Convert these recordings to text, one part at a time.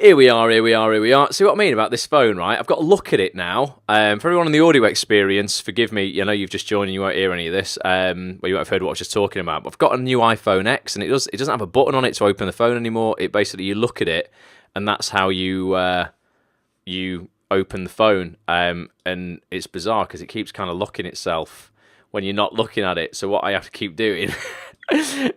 Here we are, here we are, here we are. See what I mean about this phone, right? I've got to look at it now. For everyone in the audio experience, forgive me, you know you've just joined and you won't hear any of this. Well, you won't have heard what I was just talking about. But I've got a new iPhone X, and it doesn't have a button on it to open the phone anymore. It basically, you look at it, and that's how you open the phone. And it's bizarre because it keeps kind of locking itself when you're not looking at it. So what I have to keep doing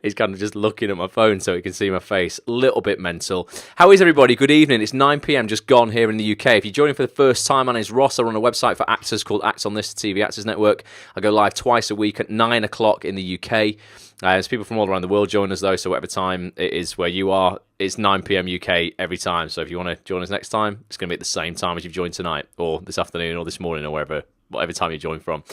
is kind of just looking at my phone so it can see my face. A little bit mental. How is everybody? Good evening. It's 9 p.m. just gone here in the UK. If you're joining for the first time, my name's Ross. I run a website for actors called Act on This TV Actors Network. I go live twice a week at 9 o'clock in the UK. There's people from all around the world join us, though, so whatever time it is where you are, it's 9 p.m. UK every time. So if you want to join us next time, it's going to be at the same time as you've joined tonight, or this afternoon, or this morning, or whatever time you join from.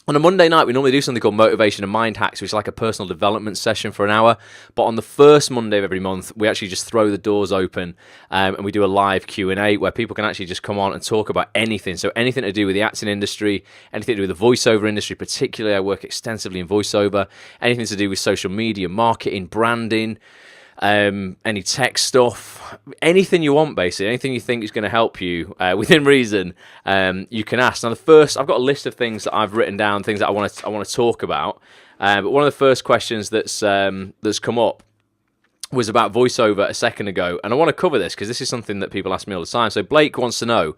On a Monday night, we normally do something called Motivation and Mind Hacks, which is like a personal development session for an hour. But on the first Monday of every month, we actually just throw the doors open and we do a live Q&A where people can actually just come on and talk about anything. So anything to do with the acting industry, anything to do with the voiceover industry, particularly I work extensively in voiceover, anything to do with social media, marketing, branding, any tech stuff, anything you want, basically, anything you think is going to help you within reason, you can ask. Now, I've got a list of things that I've written down, things that I want to talk about. But one of the first questions that's come up was about voiceover a second ago, and I want to cover this because this is something that people ask me all the time. So Blake wants to know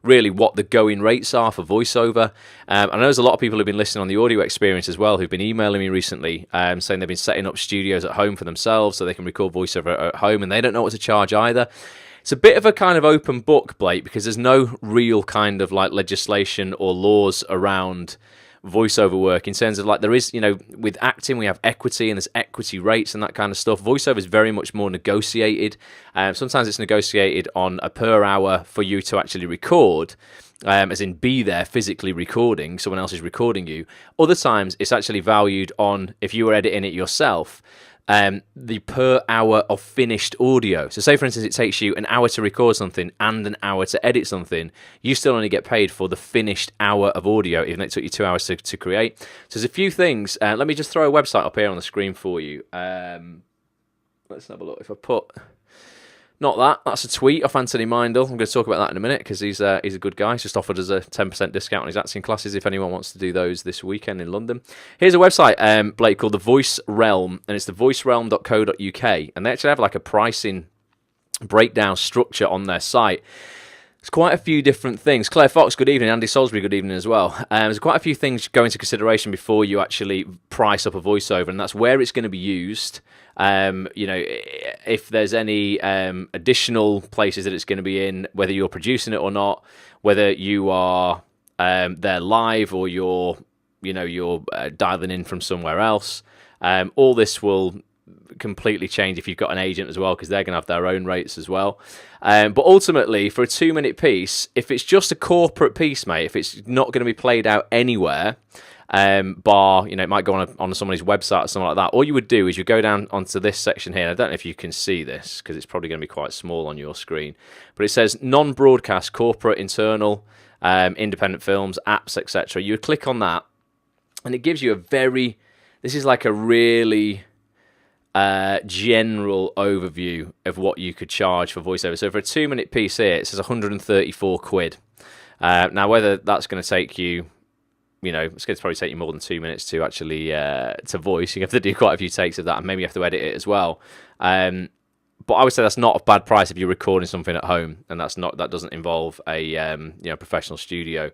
really what the going rates are for voiceover. I know there's a lot of people who've been listening on the audio experience as well who've been emailing me recently saying they've been setting up studios at home for themselves so they can record voiceover at home, and they don't know what to charge either. It's a bit of a kind of open book, Blake, because there's no real kind of like legislation or laws around voiceover work in terms of like there is, with acting we have equity and there's equity rates and that kind of stuff. Voiceover is very much more negotiated. Sometimes it's negotiated on a per hour for you to actually record, as in be there physically recording, someone else is recording you. Other times it's actually valued on if you were editing it yourself, the per hour of finished audio. So say, for instance, it takes you an hour to record something and an hour to edit something. You still only get paid for the finished hour of audio, even though it took you 2 hours to create. So there's a few things. Let me just throw a website up here on the screen for you. Let's have a look. If I put... Not that. That's a tweet off Anthony Mindel. I'm going to talk about that in a minute because he's a good guy. He's just offered us a 10% discount on his acting classes if anyone wants to do those this weekend in London. Here's a website, Blake, called The Voice Realm, and it's thevoicerealm.co.uk. And they actually have like a pricing breakdown structure on their site. There's quite a few different things. Claire Fox, good evening. Andy Salisbury, good evening as well. There's quite a few things go into consideration before you actually price up a voiceover, and that's where it's going to be used. If there's any additional places that it's going to be in, whether you're producing it or not, whether you are there live or you're dialing in from somewhere else. All this will completely change if you've got an agent as well, because they're going to have their own rates as well. But ultimately, for a 2-minute piece, if it's just a corporate piece, mate, if it's not going to be played out anywhere, it might go on somebody's website or something like that, all you would do is you go down onto this section here. I don't know if you can see this because it's probably going to be quite small on your screen, but it says non-broadcast, corporate, internal, independent films, apps, etc. You would click on that and it gives you this is like a really general overview of what you could charge for voiceover. So for a 2-minute piece here, it says 134 quid. Now whether that's going to take you, it's going to probably take you more than 2 minutes to actually to voice. You have to do quite a few takes of that, and maybe you have to edit it as well. But I would say that's not a bad price if you're recording something at home, and that doesn't involve a professional studio.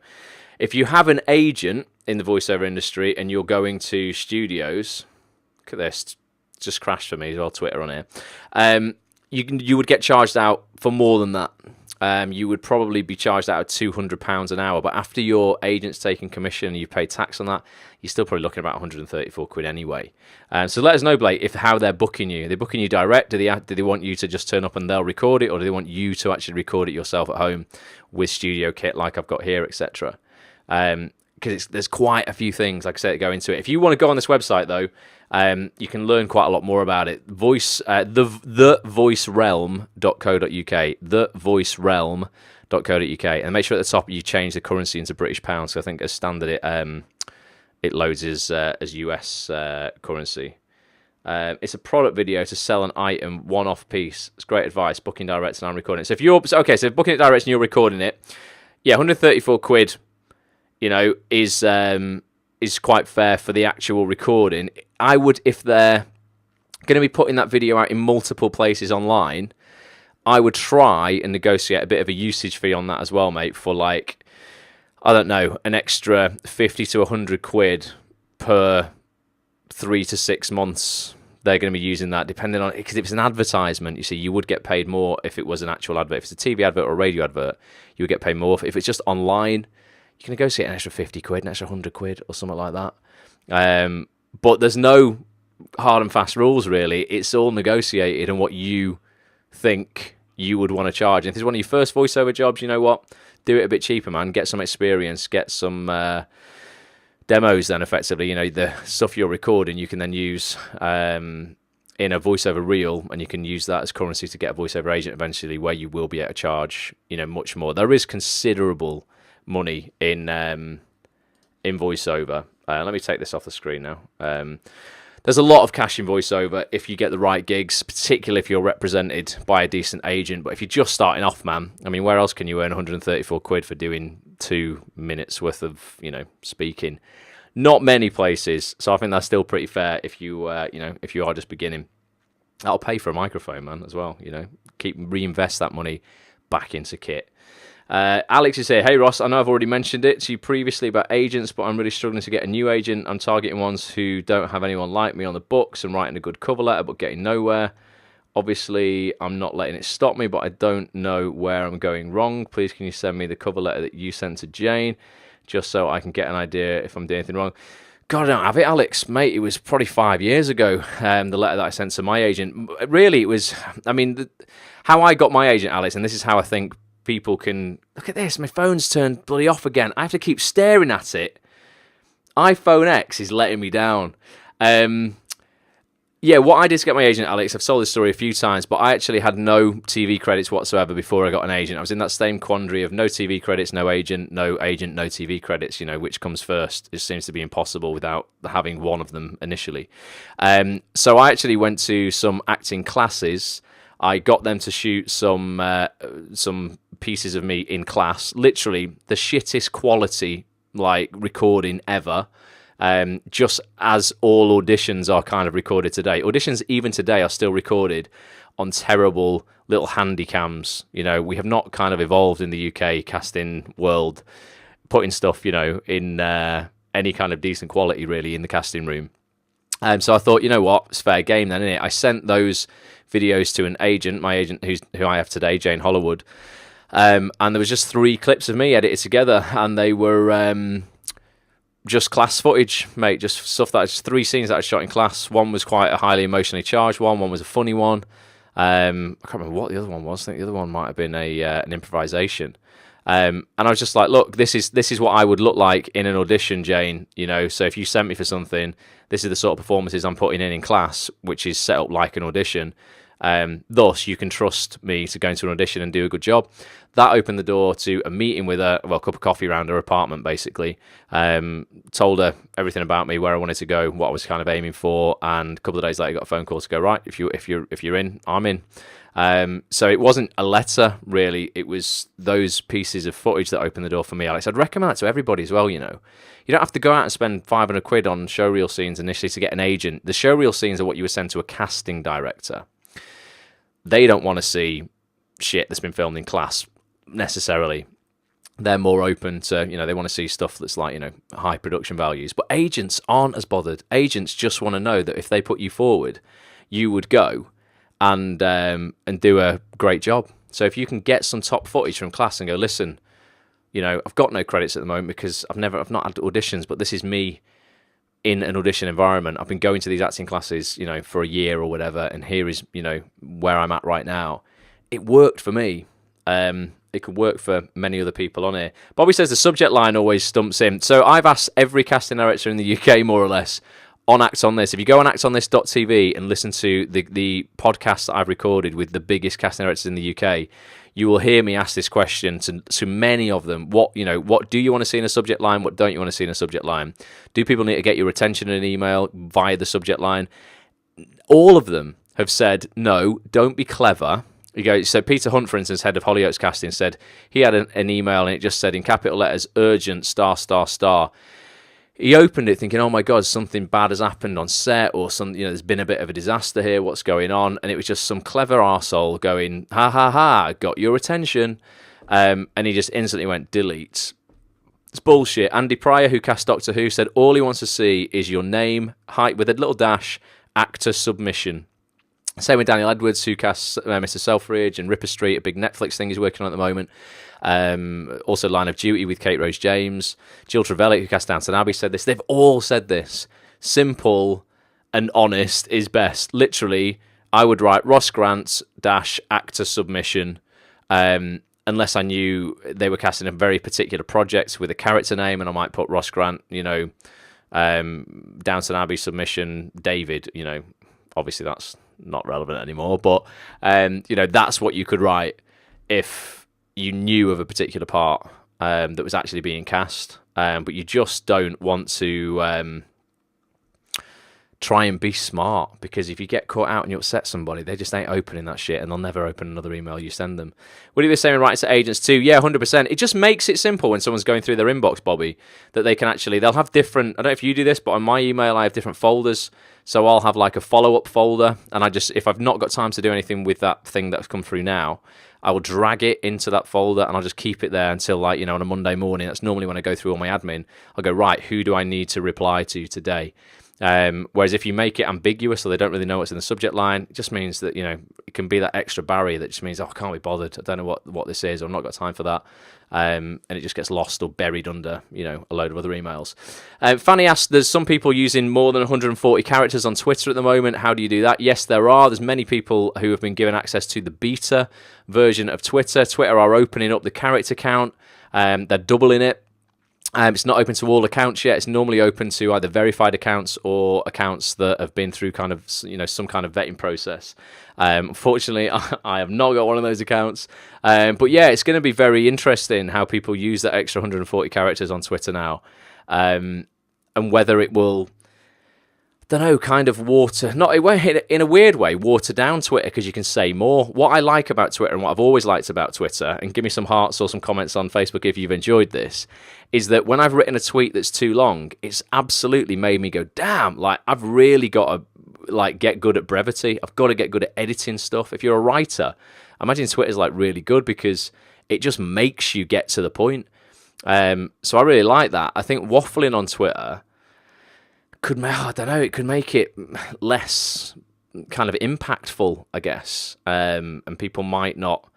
If you have an agent in the voiceover industry and you're going to studios, look at this, it's just crashed for me as well. Twitter on here. You would get charged out for more than that. You would probably be charged out at £200 an hour, but after your agent's taking commission and you pay tax on that, you're still probably looking at about 134 quid anyway. So let us know, Blake, how they're booking you. Are they booking you direct? Do they want you to just turn up and they'll record it, or do they want you to actually record it yourself at home with studio kit like I've got here, etc.? Because there's quite a few things, like I said, that go into it. If you want to go on this website, though, you can learn quite a lot more about it. Thevoicerealm.co.uk, thevoicerealm.co.uk, and make sure at the top you change the currency into British pounds. So I think as standard it loads as US currency. It's a product video to sell an item, one-off piece. It's great advice. Booking direct and I'm recording it. So if you're okay, so booking it direct and you're recording it, yeah, 134 quid, is quite fair for the actual recording. I would, if they're going to be putting that video out in multiple places online, I would try and negotiate a bit of a usage fee on that as well, mate, for like, I don't know, an extra 50 to 100 quid per 3 to 6 months. They're going to be using that, depending on, because if it's an advertisement, you see, you would get paid more if it was an actual advert. If it's a TV advert or a radio advert, you would get paid more. If it's just online, you can negotiate an extra 50 quid, an extra 100 quid or something like that. But there's no hard and fast rules, really. It's all negotiated and what you think you would want to charge. And if it's one of your first voiceover jobs, you know what? Do it a bit cheaper, man. Get some experience, get some demos then, effectively. The stuff you're recording, you can then use in a voiceover reel, and you can use that as currency to get a voiceover agent eventually, where you will be able to charge, much more. There is considerable money in voiceover. Let me take this off the screen now. There's a lot of cash in voiceover if you get the right gigs, particularly if you're represented by a decent agent. But if you're just starting off, man, I mean, where else can you earn 134 quid for doing 2 minutes worth of, speaking? Not many places. So I think that's still pretty fair if you, if you are just beginning. That'll pay for a microphone, man, as well. Reinvest that money back into kit. Alex is here. Hey Ross, I know I've already mentioned it to you previously about agents, but I'm really struggling to get a new agent. I'm targeting ones who don't have anyone like me on the books and writing a good cover letter, but getting nowhere. Obviously, I'm not letting it stop me, but I don't know where I'm going wrong. Please, can you send me the cover letter that you sent to Jane, just so I can get an idea if I'm doing anything wrong? God, I don't have it, Alex. Mate, it was probably 5 years ago, the letter that I sent to my agent. Really, it was, how I got my agent, Alex, and this is how I think people can... Look at this, my phone's turned bloody off again. I have to keep staring at it. iPhone X is letting me down. What I did to get my agent, Alex, I've told this story a few times, but I actually had no TV credits whatsoever before I got an agent. I was in that same quandary of no TV credits, no agent, no TV credits, which comes first. It seems to be impossible without having one of them initially. So I actually went to some acting classes. I got them to shoot some pieces of me in class. Literally the shittest quality recording ever. Just as all auditions are kind of recorded today. Auditions even today are still recorded on terrible little handy cams. We have not kind of evolved in the UK casting world, putting stuff, in any kind of decent quality really in the casting room. So I thought, you know what, it's fair game then, isn't it? I sent those videos to an agent, my agent who I have today, Jane Hollywood, and there was just 3 clips of me edited together, and they were just class footage, mate, just stuff just 3 scenes that I shot in class. One was quite a highly emotionally charged one was a funny one. I can't remember what the other one was. I think the other one might have been an improvisation. And I was just like, look, this is what I would look like in an audition, Jane. So if you sent me for something, this is the sort of performances I'm putting in class, which is set up like an audition. Thus, you can trust me to go into an audition and do a good job. That opened the door to a meeting with her, a cup of coffee around her apartment, basically. Told her everything about me, where I wanted to go, what I was kind of aiming for, and a couple of days later, got a phone call to go, right, if you're in, I'm in. So it wasn't a letter, really. It was those pieces of footage that opened the door for me, Alex. I'd recommend that to everybody as well, You don't have to go out and spend 500 quid on showreel scenes initially to get an agent. The showreel scenes are what you would send to a casting director. They don't want to see shit that's been filmed in class, necessarily. They're more open to, they want to see stuff that's like, high production values. But agents aren't as bothered. Agents just want to know that if they put you forward, you would go and do a great job. So if you can get some top footage from class and go, listen, I've got no credits at the moment because I've not had auditions, but this is me in an audition environment. I've been going to these acting classes, for a year or whatever, and here is, where I'm at right now. It worked for me. It could work for many other people on here. Bobby says the subject line always stumps him. So I've asked every casting director in the UK, more or less, on Act On This. If you go on actonthis.tv and listen to the podcast that I've recorded with the biggest casting directors in the UK, you will hear me ask this question to many of them. What do you want to see in a subject line? What don't you want to see in a subject line? Do people need to get your attention in an email via the subject line? all of them have said, no, don't be clever. So Peter Hunt, for instance, head of Hollyoaks Casting, said he had an email and it just said in capital letters, urgent, star, star, star. He opened it thinking, oh my God, something bad has happened on set, or there's been a bit of a disaster here, what's going on? And it was just some clever arsehole going, ha ha ha, got your attention. And he just instantly went, delete. It's bullshit. Andy Pryor, who cast Doctor Who, said all he wants to see is your name, height with a little dash, actor submission. Same with Daniel Edwards, who casts Mr. Selfridge and Ripper Street, a big Netflix thing he's working on at the moment. Also Line of Duty with Kate Rose James. Jill Trevelyan, who cast Downton Abbey, said this. They've all said this. Simple and honest is best. Literally, I would write Ross Grant dash actor submission, unless I knew they were casting a very particular project with a character name, and I might put Ross Grant, Downton Abbey submission, David, obviously that's not relevant anymore, but that's what you could write if you knew of a particular part that was actually being cast, but you just don't want to try and be smart, because if you get caught out and you upset somebody, they just ain't opening that shit and they'll never open another email you send them. Would you be saying write to agents too? Yeah, 100%. It just makes it simple when someone's going through their inbox, Bobby, that they can they'll have different, I don't know if you do this, but on my email I have different folders. So I'll have like a follow-up folder, and if I've not got time to do anything with that thing that's come through now, I will drag it into that folder and I'll just keep it there until on a Monday morning. That's normally when I go through all my admin. I'll go, right, who do I need to reply to today? Whereas if you make it ambiguous so they don't really know what's in the subject line, it just means that, it can be that extra barrier that just means, oh, I can't be bothered. I don't know what this is, or I've not got time for that. And it just gets lost or buried under, a load of other emails. Fanny asked, there's some people using more than 140 characters on Twitter at the moment. How do you do that? Yes, there are. There's many people who have been given access to the beta version of Twitter. Twitter are opening up the character count. They're doubling it. It's not open to all accounts yet. It's normally open to either verified accounts or accounts that have been through kind of, some kind of vetting process. Unfortunately, I have not got one of those accounts. But yeah, it's going to be very interesting how people use that extra 140 characters on Twitter now. And whether it will, I don't know, kind of in a weird way, water down Twitter, because you can say more. What I like about Twitter, and what I've always liked about Twitter, and give me some hearts or some comments on Facebook if you've enjoyed this, is that when I've written a tweet that's too long, it's absolutely made me go, damn, I've really got to get good at brevity. I've got to get good at editing stuff. If you're a writer, I imagine Twitter's really good, because it just makes you get to the point. So I really like that. I think waffling on Twitter it could make it less kind of impactful, I guess. And people might not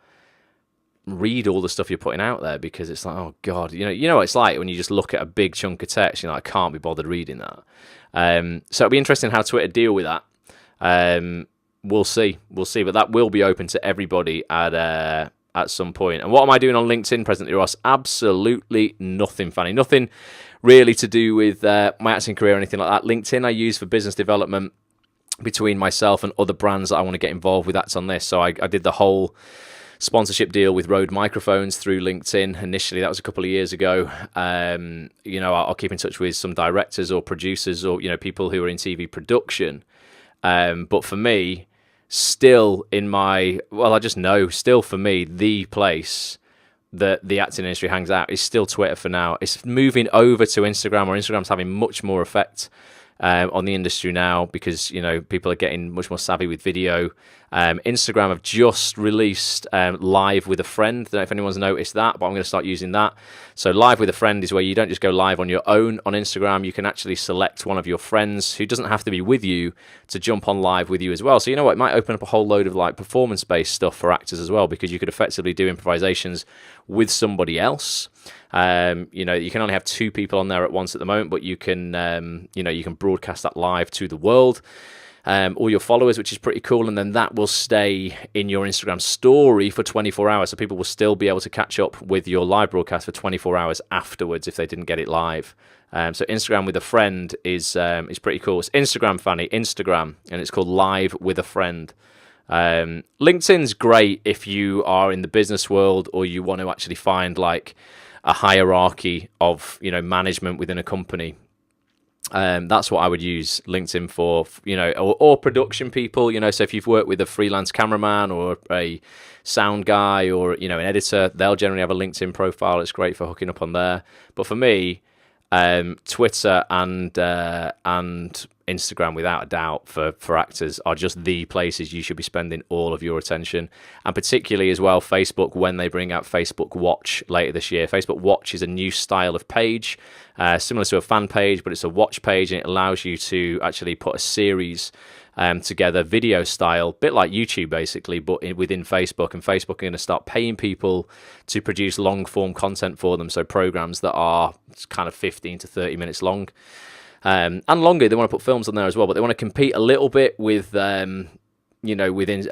read all the stuff you're putting out there, because it's like, oh God, you know what it's like when you just look at a big chunk of text, I can't be bothered reading that. So it'll be interesting how Twitter deal with that. We'll see, but that will be open to everybody at some point. And what am I doing on LinkedIn presently, Ross? Absolutely nothing, Fanny. Nothing really to do with my acting career or anything like that. LinkedIn I use for business development between myself and other brands that I want to get involved with. That's on this. So I did the whole sponsorship deal with Rode Microphones through LinkedIn. Initially, that was a couple of years ago. I'll keep in touch with some directors or producers or, people who are in TV production. But for me, still for me, the place that the acting industry hangs out is still Twitter for now. It's moving over to Instagram, or Instagram's having much more effect on the industry now, because people are getting much more savvy with video. Instagram have just released Live with a Friend. Don't know if anyone's noticed that, but I'm going to start using that. So Live with a Friend is where you don't just go live on your own on Instagram. You can actually select one of your friends who doesn't have to be with you to jump on live with you as well. So it might open up a whole load of performance-based stuff for actors as well, because you could effectively do improvisations with somebody else. You can only have 2 people on there at once at the moment, but you can you can broadcast that live to the world, all your followers, which is pretty cool. And then that will stay in your Instagram story for 24 hours. So people will still be able to catch up with your live broadcast for 24 hours afterwards if they didn't get it live. So Instagram with a Friend is pretty cool. It's Instagram, Fanny, Instagram, and it's called Live with a Friend. LinkedIn's great if you are in the business world, or you want to actually find a hierarchy of management within a company. That's what I would use LinkedIn for, or production people, so if you've worked with a freelance cameraman or a sound guy or, an editor, they'll generally have a LinkedIn profile. It's great for hooking up on there. But for me, Twitter and Instagram, without a doubt, for actors are just the places you should be spending all of your attention. And particularly as well, Facebook, when they bring out Facebook Watch later this year. Facebook Watch is a new style of page, similar to a fan page, but it's a watch page, and it allows you to actually put a series together, video style, bit like YouTube basically, but within Facebook. And Facebook are going to start paying people to produce long form content for them, so programs that are kind of 15 to 30 minutes long, and longer. They want to put films on there as well, but they want to compete a little bit with within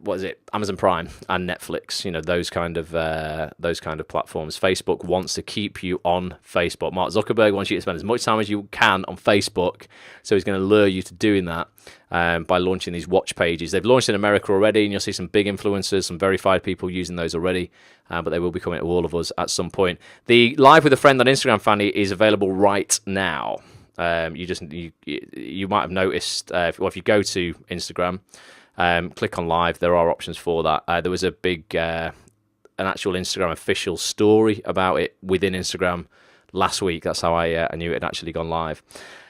what is it, Amazon Prime and Netflix, those kind of platforms. Facebook wants to keep you on Facebook. Mark Zuckerberg wants you to spend as much time as you can on Facebook, so he's going to lure you to doing that by launching these watch pages. They've launched in America already, and you'll see some big influencers, some verified people using those already, but they will be coming to all of us at some point. The Live with a Friend on Instagram, Fanny, is available right now. You might have noticed, if you go to Instagram, click on live, there are options for that. There was a big, an actual Instagram official story about it within Instagram last week. That's how I knew it had actually gone live.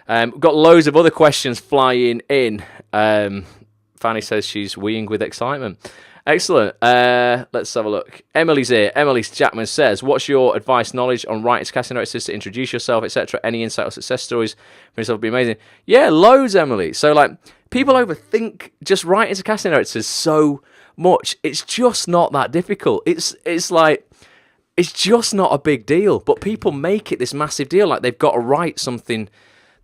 We've got loads of other questions flying in. Fanny says she's weeing with excitement. Excellent. Let's have a look. Emily's here. Emily Jackman says, what's your advice, knowledge on writers, casting directors to introduce yourself, etc.? Any insight or success stories for yourself would be amazing. Yeah, loads, Emily. So, people overthink just writers and casting directors so much. It's just not that difficult. It's just not a big deal. But people make it this massive deal. Like, they've got to write something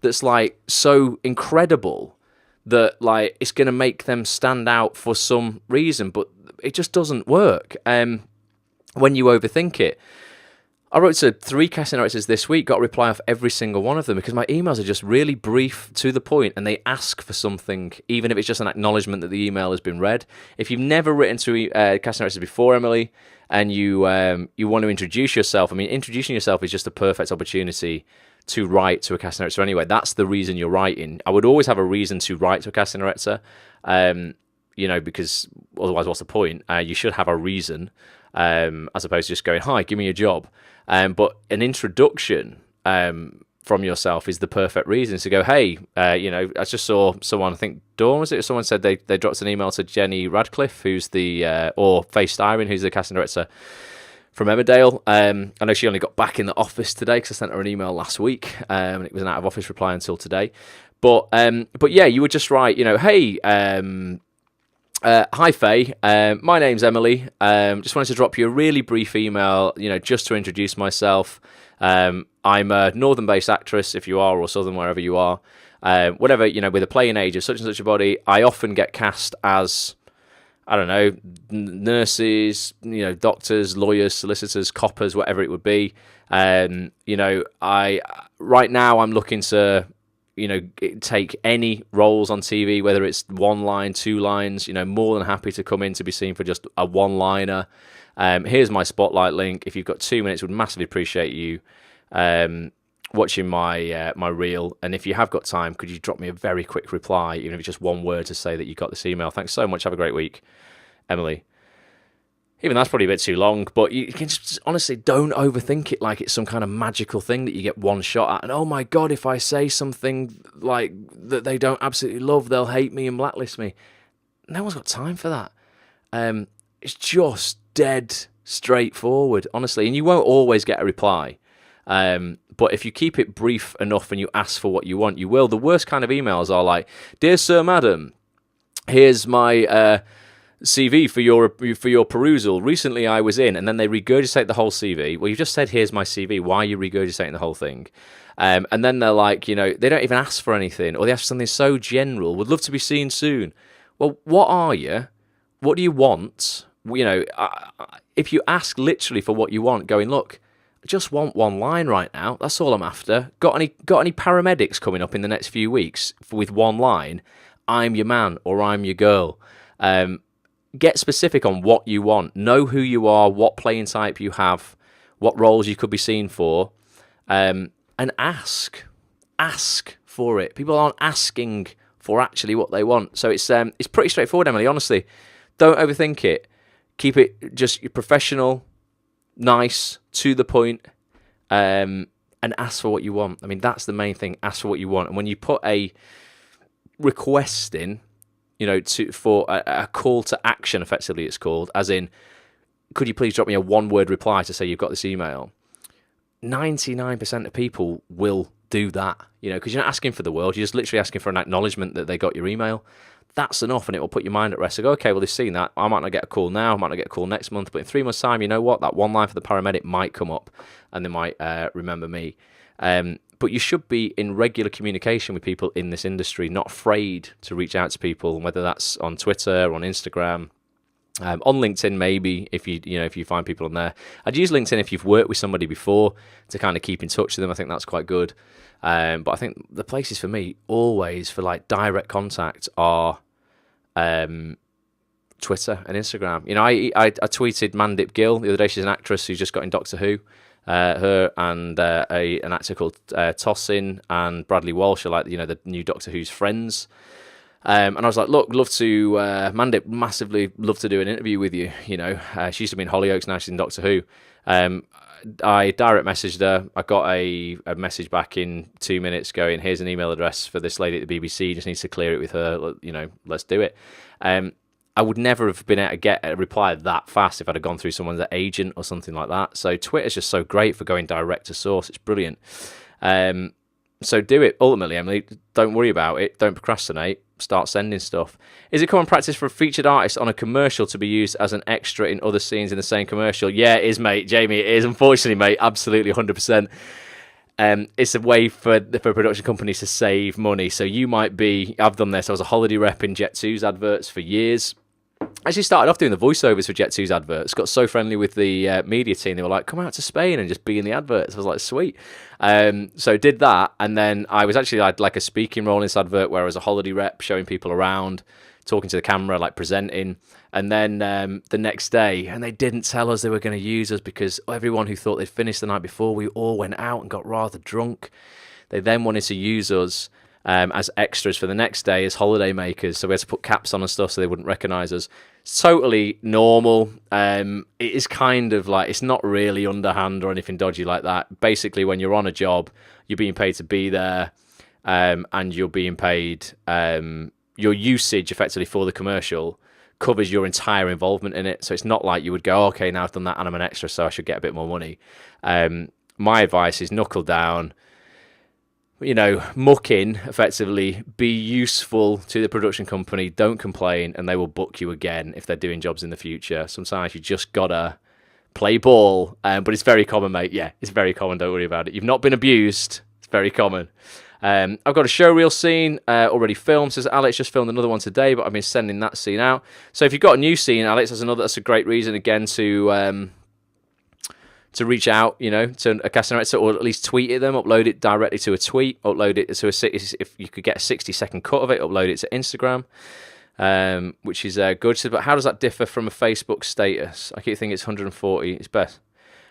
that's, so incredible that it's going to make them stand out for some reason, but it just doesn't work when you overthink it. I wrote to 3 casting directors this week, got a reply off every single one of them, because my emails are just really brief, to the point, and they ask for something, even if it's just an acknowledgement that the email has been read. If you've never written to casting directors before, Emily, and you want to introduce yourself, introducing yourself is just a perfect opportunity to write to a casting director anyway. That's the reason you're writing. I would always have a reason to write to a casting director, because otherwise what's the point? You should have a reason, as opposed to just going, hi, give me a job. But an introduction from yourself is the perfect reason to go, hey, I just saw someone, I think Dawn, was it? Someone said they dropped an email to Jenny Radcliffe, who's or Faye Styron, who's the casting director from Emmerdale. I know she only got back in the office today because I sent her an email last week, and it was an out of office reply until today. But yeah, you would just write, hey, hi Faye, my name's Emily. Just wanted to drop you a really brief email, just to introduce myself. I'm a northern-based actress, if you are, or southern, wherever you are. Whatever, with a playing age of such and such a body, I often get cast as, I don't know, nurses, doctors, lawyers, solicitors, coppers, whatever it would be. I right now I'm looking to, take any roles on TV, whether it's 1 line, 2 lines. More than happy to come in to be seen for just a 1-liner. Here's my spotlight link. If you've got 2 minutes, would massively appreciate you watching my reel. And if you have got time, could you drop me a very quick reply, even if it's just 1 word to say that you got this email. Thanks so much. Have a great week, Emily. Even that's probably a bit too long, but you can just honestly don't overthink it like it's some kind of magical thing that you get one shot at. And oh my God, if I say something like that they don't absolutely love, they'll hate me and blacklist me. No one's got time for that. It's just dead straightforward, honestly. And you won't always get a reply. But if you keep it brief enough and you ask for what you want, you will. The worst kind of emails are like, dear sir, madam, here's my CV for your perusal. Recently I was in, and then they regurgitate the whole CV. Well, you just said, here's my CV. Why are you regurgitating the whole thing? And then they're like, they don't even ask for anything, or they ask something so general. Would love to be seen soon. Well, what are you? What do you want? If you ask literally for what you want, going, look, I just want 1 line right now. That's all I'm after. Got any paramedics coming up in the next few weeks with 1 line? I'm your man or I'm your girl. Get specific on what you want. Know who you are, what playing type you have, what roles you could be seen for, and ask. ask for it. People aren't asking for actually what they want. So it's pretty straightforward, Emily. Honestly, don't overthink it. Keep it just professional, nice, to the point, and ask for what you want. I mean, that's the main thing. Ask for what you want. And when you put a request in, for a call to action, effectively it's called, as in, could you please drop me a one-word reply to say you've got this email? 99% of people will do that, because you're not asking for the world. You're just literally asking for an acknowledgement that they got your email. That's enough, and it will put your mind at rest. So go, okay, well, they've seen that. I might not get a call now. I might not get a call next month. But in 3 months' time, you know what? That one line for the paramedic might come up, and they might remember me. But you should be in regular communication with people in this industry, not afraid to reach out to people, whether that's on Twitter or on Instagram. On LinkedIn, maybe, if you find people on there. I'd use LinkedIn if you've worked with somebody before to kind of keep in touch with them. I think that's quite good. But I think the places for me always for like direct contact are Twitter and Instagram. I tweeted Mandip Gill the other day. She's an actress who's just got in Doctor Who. Her and an actor called Tossin and Bradley Walsh are like the new Doctor Who's friends. And I was like, look, love to, Mandip, massively love to do an interview with you. She used to be in Hollyoaks, now she's in Doctor Who. I direct messaged her. I got a message back in 2 minutes going, here's an email address for this lady at the BBC, just needs to clear it with her, let's do it. I would never have been able to get a reply that fast if I'd have gone through someone's agent or something like that. So Twitter's just so great for going direct to source. It's brilliant. So do it. Ultimately, Emily, don't worry about it. Don't procrastinate. Start sending stuff. Is it common practice for a featured artist on a commercial to be used as an extra in other scenes in the same commercial? Yeah, it is, mate. Jamie, it is. Unfortunately, mate, absolutely 100%. It's a way for production companies to save money. So you might be, I've done this. I was a holiday rep in Jet2's adverts for years. I actually started off doing the voiceovers for Jet2's adverts. Got so friendly with the media team. They were like, come out to Spain and just be in the adverts. I was like, sweet. So did that. And then I was actually like a speaking role in this advert where I was a holiday rep showing people around, talking to the camera, like presenting. And then the next day, and they didn't tell us they were going to use us because everyone who thought they'd finished the night before, we all went out and got rather drunk. They then wanted to use us as extras for the next day as holiday makers, so we had to put caps on and stuff so they wouldn't recognise us. It's totally normal. It is kind of like, it's not really underhand or anything dodgy like that. Basically, when you're on a job, you're being paid to be there, and you're being paid, your usage effectively for the commercial covers your entire involvement in it. So it's not like you would go, okay, now I've done that and I'm an extra, so I should get a bit more money. My advice is knuckle down, muck in, effectively, be useful to the production company, don't complain, and they will book you again if they're doing jobs in the future. Sometimes you just gotta play ball, but it's very common, mate. Yeah, it's very common, don't worry about it. You've not been abused, it's very common. I've got a showreel scene already filmed. Says Alex just filmed another one today, but I've been sending that scene out. So if you've got a new scene, Alex, that's a great reason, again, to reach out, to a casting director, or at least tweet it them, upload it directly to a tweet, upload it to if you could get a 60-second cut of it, upload it to Instagram, which is good. So, but how does that differ from a Facebook status? I keep thinking it's 140. It's best.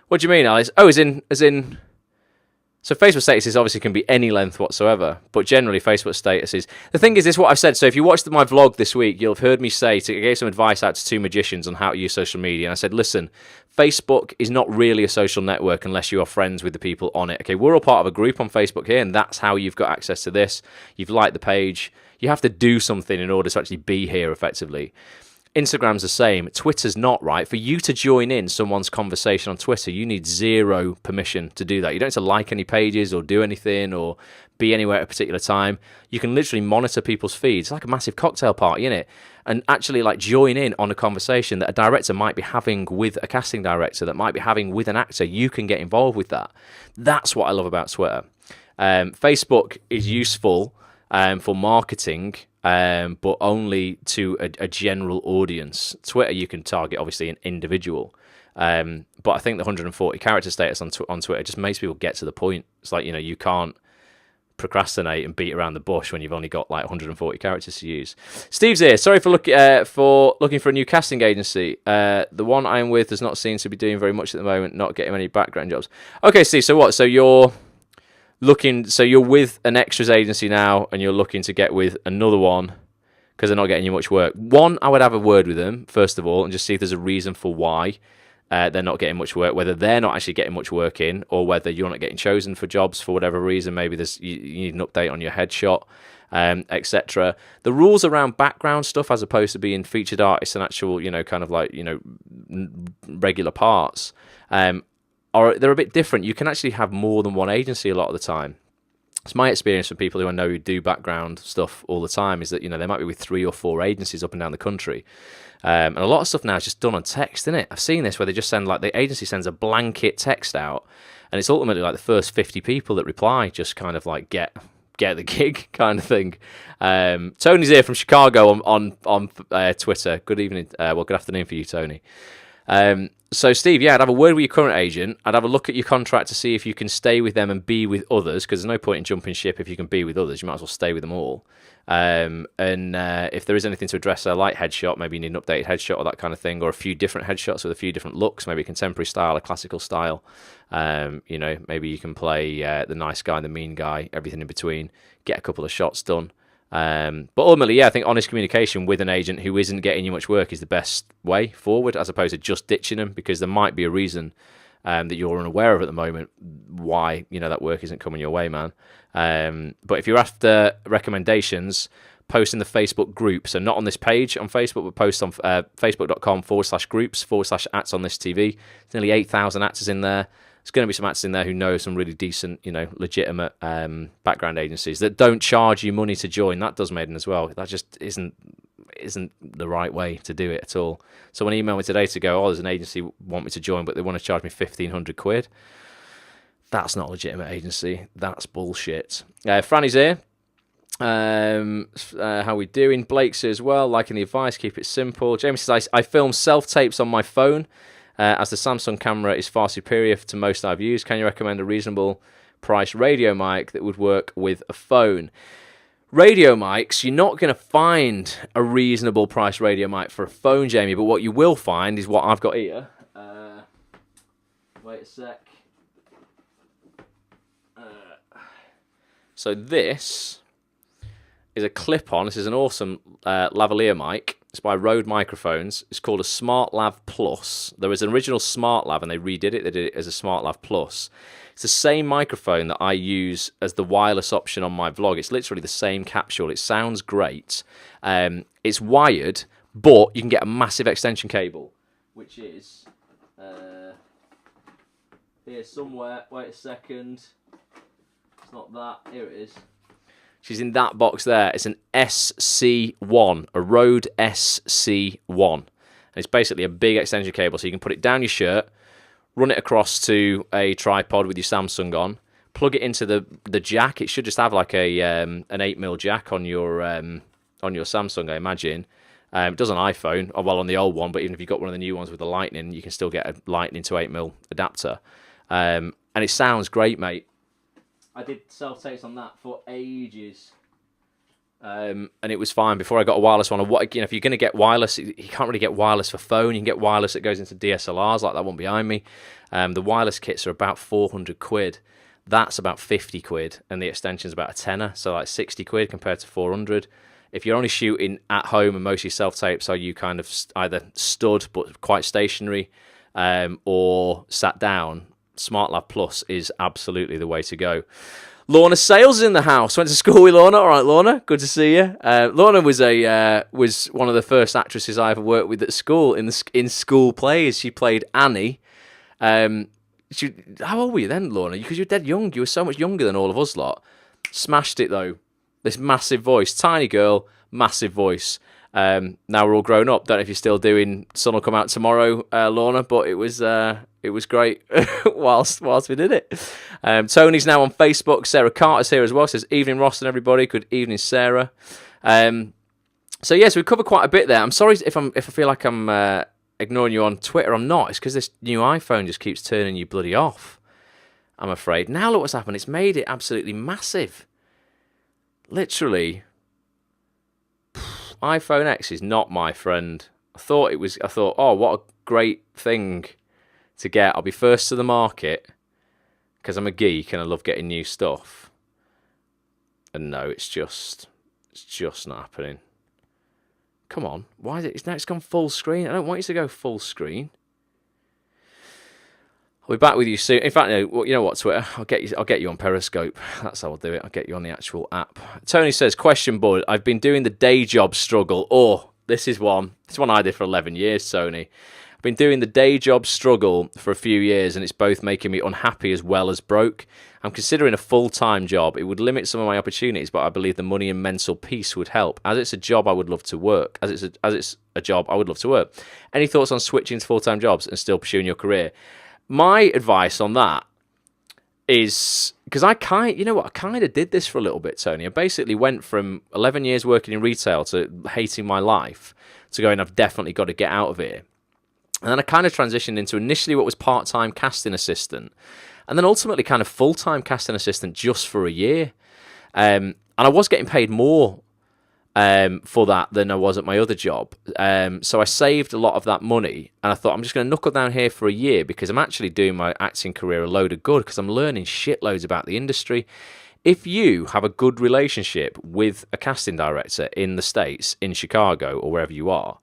What do you mean, Alice? Oh, as in. So Facebook statuses obviously can be any length whatsoever, but generally Facebook statuses. The thing is, this is what I've said. So if you watched my vlog this week, you'll have heard me say, I gave some advice out to two magicians on how to use social media. And I said, listen, Facebook is not really a social network unless you are friends with the people on it. Okay, we're all part of a group on Facebook here, and that's how you've got access to this. You've liked the page. You have to do something in order to actually be here effectively. Instagram's the same. Twitter's not, right? For you to join in someone's conversation on Twitter, you need zero permission to do that. You don't have to like any pages or do anything or be anywhere at a particular time. You can literally monitor people's feeds. It's like a massive cocktail party, innit? And actually join in on a conversation that a director might be having with a casting director, that might be having with an actor. You can get involved with that. That's what I love about Twitter. Facebook is useful for marketing, but only to a general audience. Twitter, you can target, obviously, an individual. But I think the 140 character status on Twitter just makes people get to the point. It's like, you can't procrastinate and beat around the bush when you've only got like 140 characters to use. Steve's here. Sorry for looking for a new casting agency. The one I'm with does not seem to be doing very much at the moment, not getting any background jobs. Okay, Steve, so what? So you're looking, so you're with an extras agency now, and you're looking to get with another one because they're not getting you much work. One, I would have a word with them first of all, and just see if there's a reason for why they're not getting much work, whether they're not actually getting much work in, or whether you're not getting chosen for jobs for whatever reason. Maybe you need an update on your headshot, etc. The rules around background stuff, as opposed to being featured artists and actual, kind of like, regular parts, they're a bit different. You can actually have more than one agency a lot of the time. It's my experience from people who I know who do background stuff all the time is that, they might be with 3 or 4 agencies up and down the country. And a lot of stuff now is just done on text, isn't it? I've seen this where they just send, like, the agency sends a blanket text out, and it's ultimately like the first 50 people that reply just kind of like get the gig kind of thing. Tony's here from Chicago on Twitter. Good evening. Good afternoon for you, Tony. So, Steve, I'd have a word with your current agent. I'd have a look at your contract to see if you can stay with them and be with others, because there's no point in jumping ship if you can be with others. You might as well stay with them all. And if there is anything to address a light headshot, maybe you need an updated headshot or that kind of thing, or a few different headshots with a few different looks, maybe a contemporary style, a classical style. Maybe you can play the nice guy, the mean guy, everything in between, get a couple of shots done. But ultimately, I think honest communication with an agent who isn't getting you much work is the best way forward, as opposed to just ditching them, because there might be a reason that you're unaware of at the moment why that work isn't coming your way, man. But if you're after recommendations, post in the Facebook group. So not on this page on Facebook, but post on facebook.com/groups/acts on this TV. There's nearly 8,000 actors in there. There's going to be some actors in there who know some really decent, legitimate background agencies that don't charge you money to join. That does Maiden as well. That just isn't the right way to do it at all. Someone emailed me today to go, there's an agency want me to join, but they want to charge me £1,500. That's not a legitimate agency. That's bullshit. Franny's here. How we doing? Blake's here as well, liking the advice, keep it simple. Jamie says, I film self-tapes on my phone, as the Samsung camera is far superior to most I've used. Can you recommend a reasonable price radio mic that would work with a phone? Radio mics, you're not going to find a reasonable price radio mic for a phone, Jamie, but what you will find is what I've got here. Wait a sec. So this is a clip-on. This is an awesome lavalier mic. It's by Rode Microphones. It's called a SmartLav Plus. There was an original SmartLav, and they redid it. They did it as a SmartLav Plus. It's the same microphone that I use as the wireless option on my vlog. It's literally the same capsule. It sounds great. It's wired, but you can get a massive extension cable, which is here somewhere. Wait a second. It's not that. Here it is. She's in that box there. It's an SC1, a Rode SC1. And it's basically a big extension cable, so you can put it down your shirt, run it across to a tripod with your Samsung on, plug it into the jack. It should just have like an 8mm jack on your Samsung, I imagine. It does on iPhone, or well, on the old one, but even if you've got one of the new ones with the Lightning, you can still get a Lightning to 8mm adapter. And it sounds great, mate. I did self-tapes on that for ages, and it was fine before I got a wireless one. If you're going to get wireless, you can't really get wireless for phone. You can get wireless that goes into DSLRs, like that one behind me. The wireless kits are about £400. That's about £50, and the extension's about a tenner, so like £60 compared to £400. If you're only shooting at home and most of your self-tapes are you kind of either stood but quite stationary, or sat down, SmartLav Plus is absolutely the way to go. Lorna Sales is in the house. Went to school with Lorna. All right, Lorna, good to see you. Lorna was one of the first actresses I ever worked with at school in school plays. She played Annie. How old were you then, Lorna? Because you were dead young. You were so much younger than all of us lot. Smashed it though. This massive voice, tiny girl, massive voice. Now we're all grown up. Don't know if you're still doing Sun Will Come Out Tomorrow, Lorna, but it was great whilst we did it. Tony's now on Facebook. Sarah Carter's here as well. Says, evening, Ross and everybody. Good evening, Sarah. So yes, we've covered quite a bit there. I'm sorry if I feel like I'm ignoring you on Twitter. I'm not. It's because this new iPhone just keeps turning you bloody off, I'm afraid. Now look what's happened. It's made it absolutely massive. Literally, iPhone X is not my friend. I thought, oh, what a great thing to get. I'll be first to the market. because I'm a geek and I love getting new stuff. And no, it's just not happening. Come on, why is it? Now it's gone full screen. I don't want you to go full screen. I'll be back with you soon. In fact, no, you know what, Twitter? I'll get you on Periscope. That's how I'll do it. I'll get you on the actual app. Tony says, question, bud. I've been doing the day job struggle. Oh, this is one I did for 11 years, Tony. I've been doing the day job struggle for a few years, and it's both making me unhappy as well as broke. I'm considering a full-time job. It would limit some of my opportunities, but I believe the money and mental peace would help. As it's a job, I would love to work. As it's a job, I would love to work. Any thoughts on switching to full-time jobs and still pursuing your career? My advice on that is, because I kind of did this for a little bit, Tony. I basically went from 11 years working in retail to hating my life to going, I've definitely got to get out of here. And then I kind of transitioned into initially what was part-time casting assistant, and then ultimately kind of full-time casting assistant just for a year. And I was getting paid more for that than I was at my other job. So I saved a lot of that money, and I thought, I'm just going to knuckle down here for a year because I'm actually doing my acting career a load of good because I'm learning shitloads about the industry. If you have a good relationship with a casting director in the States, in Chicago, or wherever you are,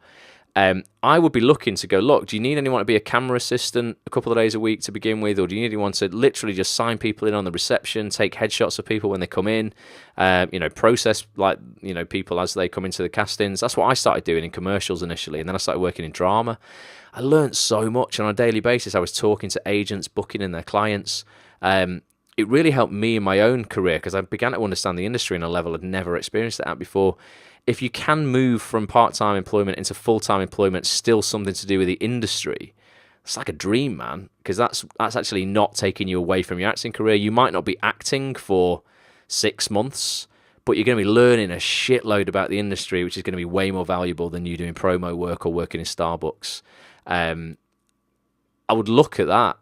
I would be looking to go, look, do you need anyone to be a camera assistant a couple of days a week to begin with, or do you need anyone to literally just sign people in on the reception, take headshots of people when they come in, process people as they come into the castings? That's what I started doing in commercials initially, and then I started working in drama. I learned so much on a daily basis. I was talking to agents, booking in their clients. It really helped me in my own career because I began to understand the industry on a level I'd never experienced it at before. If you can move from part-time employment into full-time employment, still something to do with the industry, it's like a dream, man, because that's actually not taking you away from your acting career. You might not be acting for 6 months, but you're going to be learning a shitload about the industry, which is going to be way more valuable than you doing promo work or working in Starbucks. I would look at that.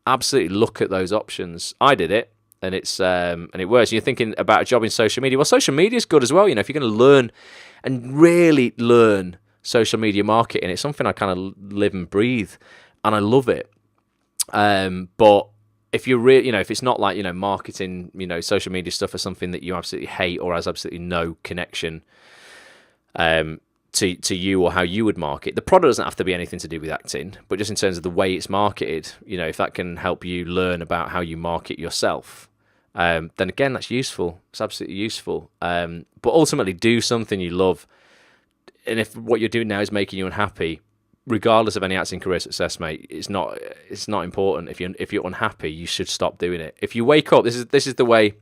Absolutely look at those options. I did it. And it works. You're thinking about a job in social media. Well, social media is good as well. If you're going to learn and really learn social media marketing, it's something I kind of live and breathe, and I love it. But if you're if it's not like marketing, social media stuff is something that you absolutely hate or has absolutely no connection to you or how you would market. The product doesn't have to be anything to do with acting, but just in terms of the way it's marketed, if that can help you learn about how you market yourself. Then again, that's useful. It's absolutely useful. But ultimately, do something you love. And if what you're doing now is making you unhappy, regardless of any acting career success, mate, it's not important. If you're unhappy, you should stop doing it. If you wake up, this is the way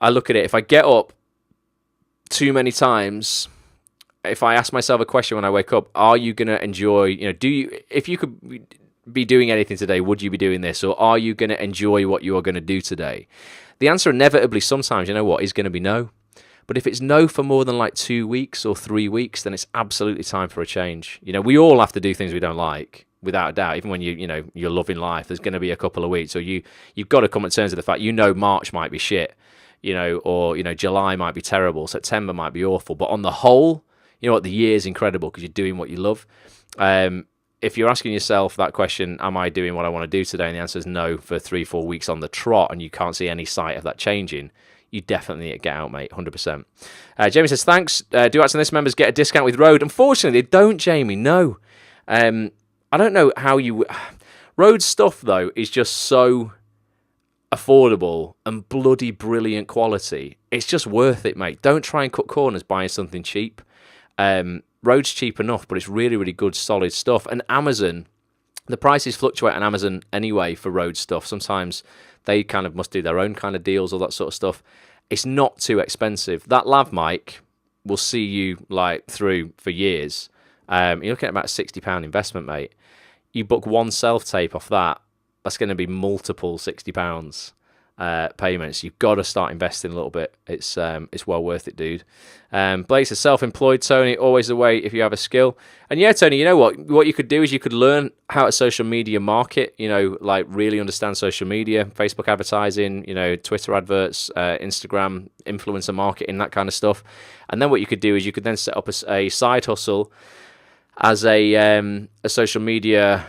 I look at it. If I get up too many times, if I ask myself a question when I wake up, are you going to enjoy? If you could be doing anything today, would you be doing this, or are you going to enjoy what you are going to do today? The answer inevitably sometimes, is going to be no. But if it's no for more than like 2 weeks or 3 weeks, then it's absolutely time for a change. We all have to do things we don't like, without a doubt. Even when you're loving life, there's going to be a couple of weeks, or you've got to come to terms with the fact March might be shit, or July might be terrible, September might be awful. But on the whole, the year's incredible because you're doing what you love. If you're asking yourself that question, am I doing what I want to do today? And the answer is no for 3-4 weeks on the trot, and you can't see any sight of that changing, you definitely need to get out, mate, 100%. Jamie says, thanks. Do Acts on This members get a discount with Rode? Unfortunately, they don't, Jamie, no. I don't know how you... Rode stuff, though, is just so affordable and bloody brilliant quality. It's just worth it, mate. Don't try and cut corners buying something cheap. Rode's cheap enough, but it's really, really good, solid stuff. And Amazon, the prices fluctuate on Amazon anyway for Rode stuff. Sometimes they kind of must do their own kind of deals, all that sort of stuff. It's not too expensive. That lav mic will see you through for years. You're looking at about a £60 investment, mate. You book one self-tape off that, that's going to be multiple £60 payments. You've got to start investing a little bit. It's well worth it, dude. Blake says, self-employed, Tony, always the way if you have a skill. And yeah, Tony, you know what you could do is you could learn how to social media market, really understand social media, Facebook advertising, Twitter adverts, Instagram, influencer marketing, that kind of stuff. And then what you could do is you could then set up a side hustle as a social media,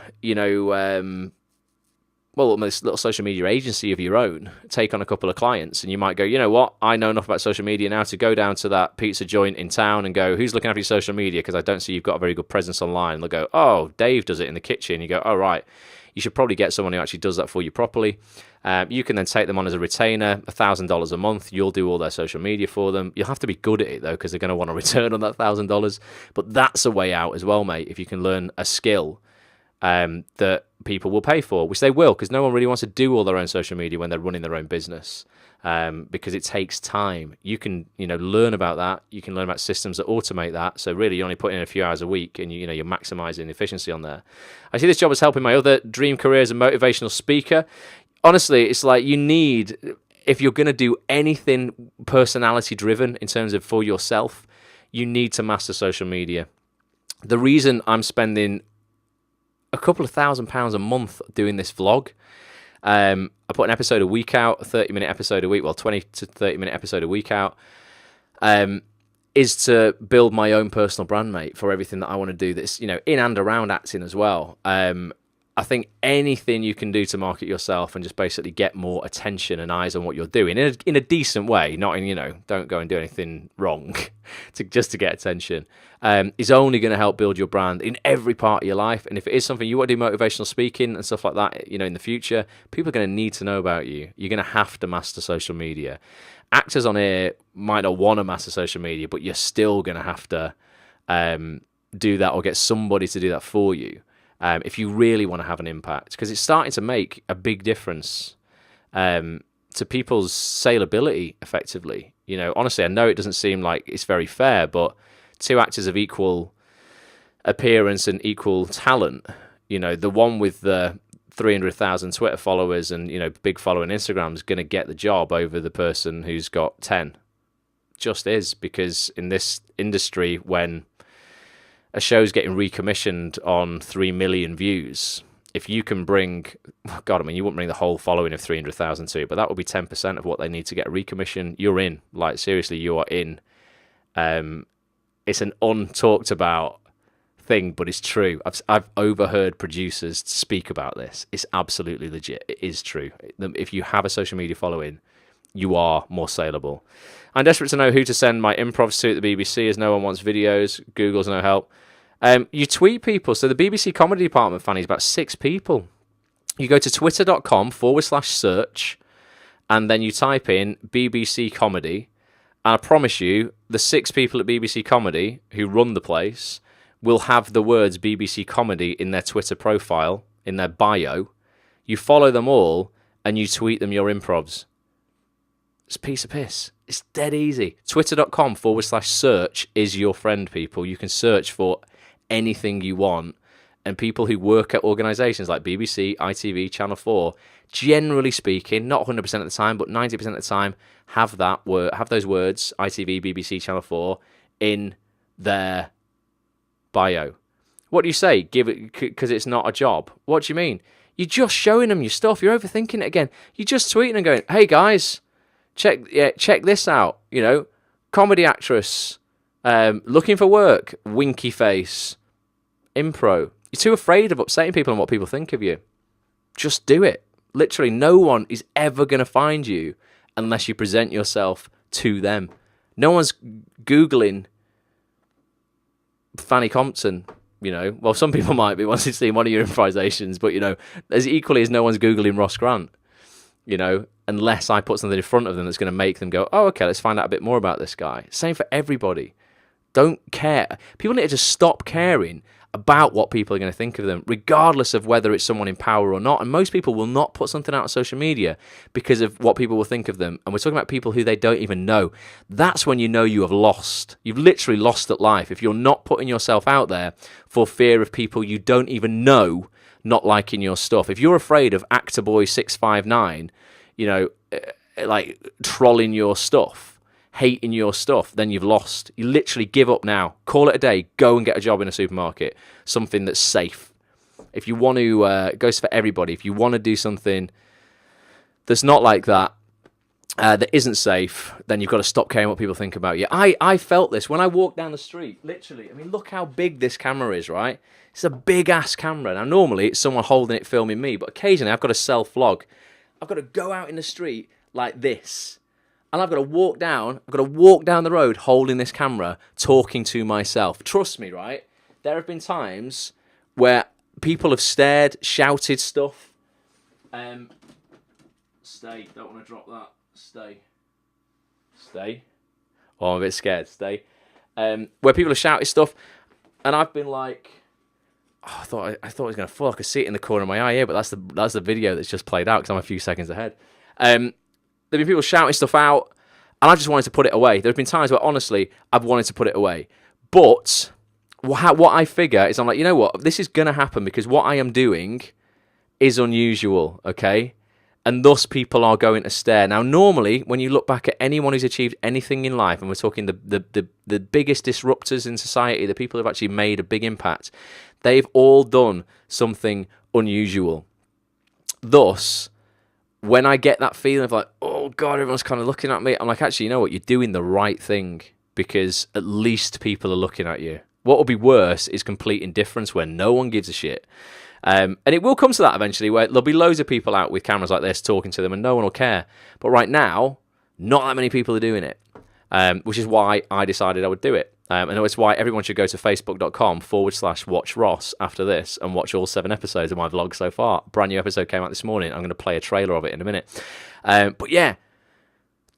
well, this little social media agency of your own, take on a couple of clients, and you might go, you know what, I know enough about social media now to go down to that pizza joint in town and go, who's looking after your social media? Because I don't see you've got a very good presence online. And they'll go, oh, Dave does it in the kitchen. You go, oh, right. You should probably get someone who actually does that for you properly. You can then take them on as a retainer, $1,000 a month. You'll do all their social media for them. You'll have to be good at it, though, because they're going to want to return on that $1,000. But that's a way out as well, mate, if you can learn a skill that people will pay for, which they will, because no one really wants to do all their own social media when they're running their own business, because it takes time. You can, learn about that. You can learn about systems that automate that. So really, you only put in a few hours a week, and you're maximizing efficiency on there. I see this job as helping my other dream career as a motivational speaker. Honestly, it's like you need, if you're going to do anything personality driven in terms of for yourself, you need to master social media. The reason I'm spending a couple of £1,000 a month doing this vlog, I put an episode a week out, a 30-minute episode a week, 20 to 30-minute episode a week out, is to build my own personal brand, mate, for everything that I want to do that's, in and around acting as well. I think anything you can do to market yourself and just basically get more attention and eyes on what you're doing in a decent way, not in, don't go and do anything wrong just to get attention, is only going to help build your brand in every part of your life. And if it is something you want to do, motivational speaking and stuff like that, in the future, people are going to need to know about you. You're going to have to master social media. Actors on here might not want to master social media, but you're still going to have to do that or get somebody to do that for you. If you really want to have an impact, because it's starting to make a big difference to people's saleability, effectively. Honestly, I know it doesn't seem like it's very fair, but two actors of equal appearance and equal talent, the one with the 300,000 Twitter followers and, big following Instagram is going to get the job over the person who's got 10. Just is, because in this industry, when a show's getting recommissioned on 3 million views, if you can bring, God, you wouldn't bring the whole following of 300,000 to it, but that would be 10% of what they need to get a recommission. You're in. Like, seriously, you are in. It's an untalked about thing, but it's true. I've overheard producers speak about this. It's absolutely legit. It is true. If you have a social media following, you are more saleable. I'm desperate to know who to send my improvs to at the BBC, as no one wants videos. Google's no help. You tweet people. So the BBC comedy department, Fanny, is about 6 people. You go to twitter.com/search, and then you type in BBC comedy. And I promise you, the 6 people at BBC comedy who run the place will have the words BBC comedy in their Twitter profile, in their bio. You follow them all, and you tweet them your improvs. It's a piece of piss. It's dead easy. Twitter.com/search is your friend, people. You can search for anything you want. And people who work at organisations like BBC, ITV, Channel 4, generally speaking, not 100% of the time, but 90% of the time, have those words, ITV, BBC, Channel 4, in their bio. What do you say? Give it because it's not a job. What do you mean? You're just showing them your stuff. You're overthinking it again. You're just tweeting and going, "Hey guys, check this out. Comedy actress, looking for work, winky face, impro." You're too afraid of upsetting people and what people think of you. Just do it. Literally, no one is ever going to find you unless you present yourself to them. No one's Googling Fanny Compton, Well, some people might be once they've seen one of your improvisations, but, as equally as no one's Googling Ross Grant, unless I put something in front of them that's going to make them go, "Oh, okay, let's find out a bit more about this guy." Same for everybody. Don't care. People need to just stop caring about what people are going to think of them, regardless of whether it's someone in power or not. And most people will not put something out on social media because of what people will think of them. And we're talking about people who they don't even know. That's when you know you have lost. You've literally lost at life if you're not putting yourself out there for fear of people you don't even know not liking your stuff. If you're afraid of Actor Boy 659, like trolling your stuff, hating your stuff, then you've lost. You literally give up now. Call it a day. Go and get a job in a supermarket. Something that's safe. If you want to, it goes for everybody. If you want to do something that's not like that, that isn't safe, then you've got to stop caring what people think about you. I felt this when I walked down the street, literally. I mean, look how big this camera is, right? It's a big-ass camera. Now, normally, it's someone holding it, filming me, but occasionally I've got to self-vlog. I've got to go out in the street like this, and I've got to walk down the road holding this camera, talking to myself. Trust me, right? There have been times where people have stared, shouted stuff. Stay, don't want to drop that. Stay. Oh, I'm a bit scared. Stay. Where people have shouted stuff, and I've been like, oh, I thought it was gonna fall. I could see it in the corner of my eye here, but that's the video that's just played out because I'm a few seconds ahead. There've been people shouting stuff out, and I just wanted to put it away. There've been times where honestly I've wanted to put it away, but what I figure is I'm like, you know what? This is gonna happen because what I am doing is unusual. Okay. And thus people are going to stare. Now, normally, when you look back at anyone who's achieved anything in life, and we're talking the biggest disruptors in society, the people who've actually made a big impact, they've all done something unusual. Thus, when I get that feeling of like, oh God, everyone's kind of looking at me, I'm like, actually, you know what? You're doing the right thing because at least people are looking at you. What will be worse is complete indifference where no one gives a shit. And it will come to that eventually where there'll be loads of people out with cameras like this talking to them and no one will care. But right now, not that many people are doing it, which is why I decided I would do it. And it's why everyone should go to facebook.com/watch Ross after this and watch all 7 episodes of my vlog so far. Brand new episode came out this morning. I'm going to play a trailer of it in a minute. But yeah,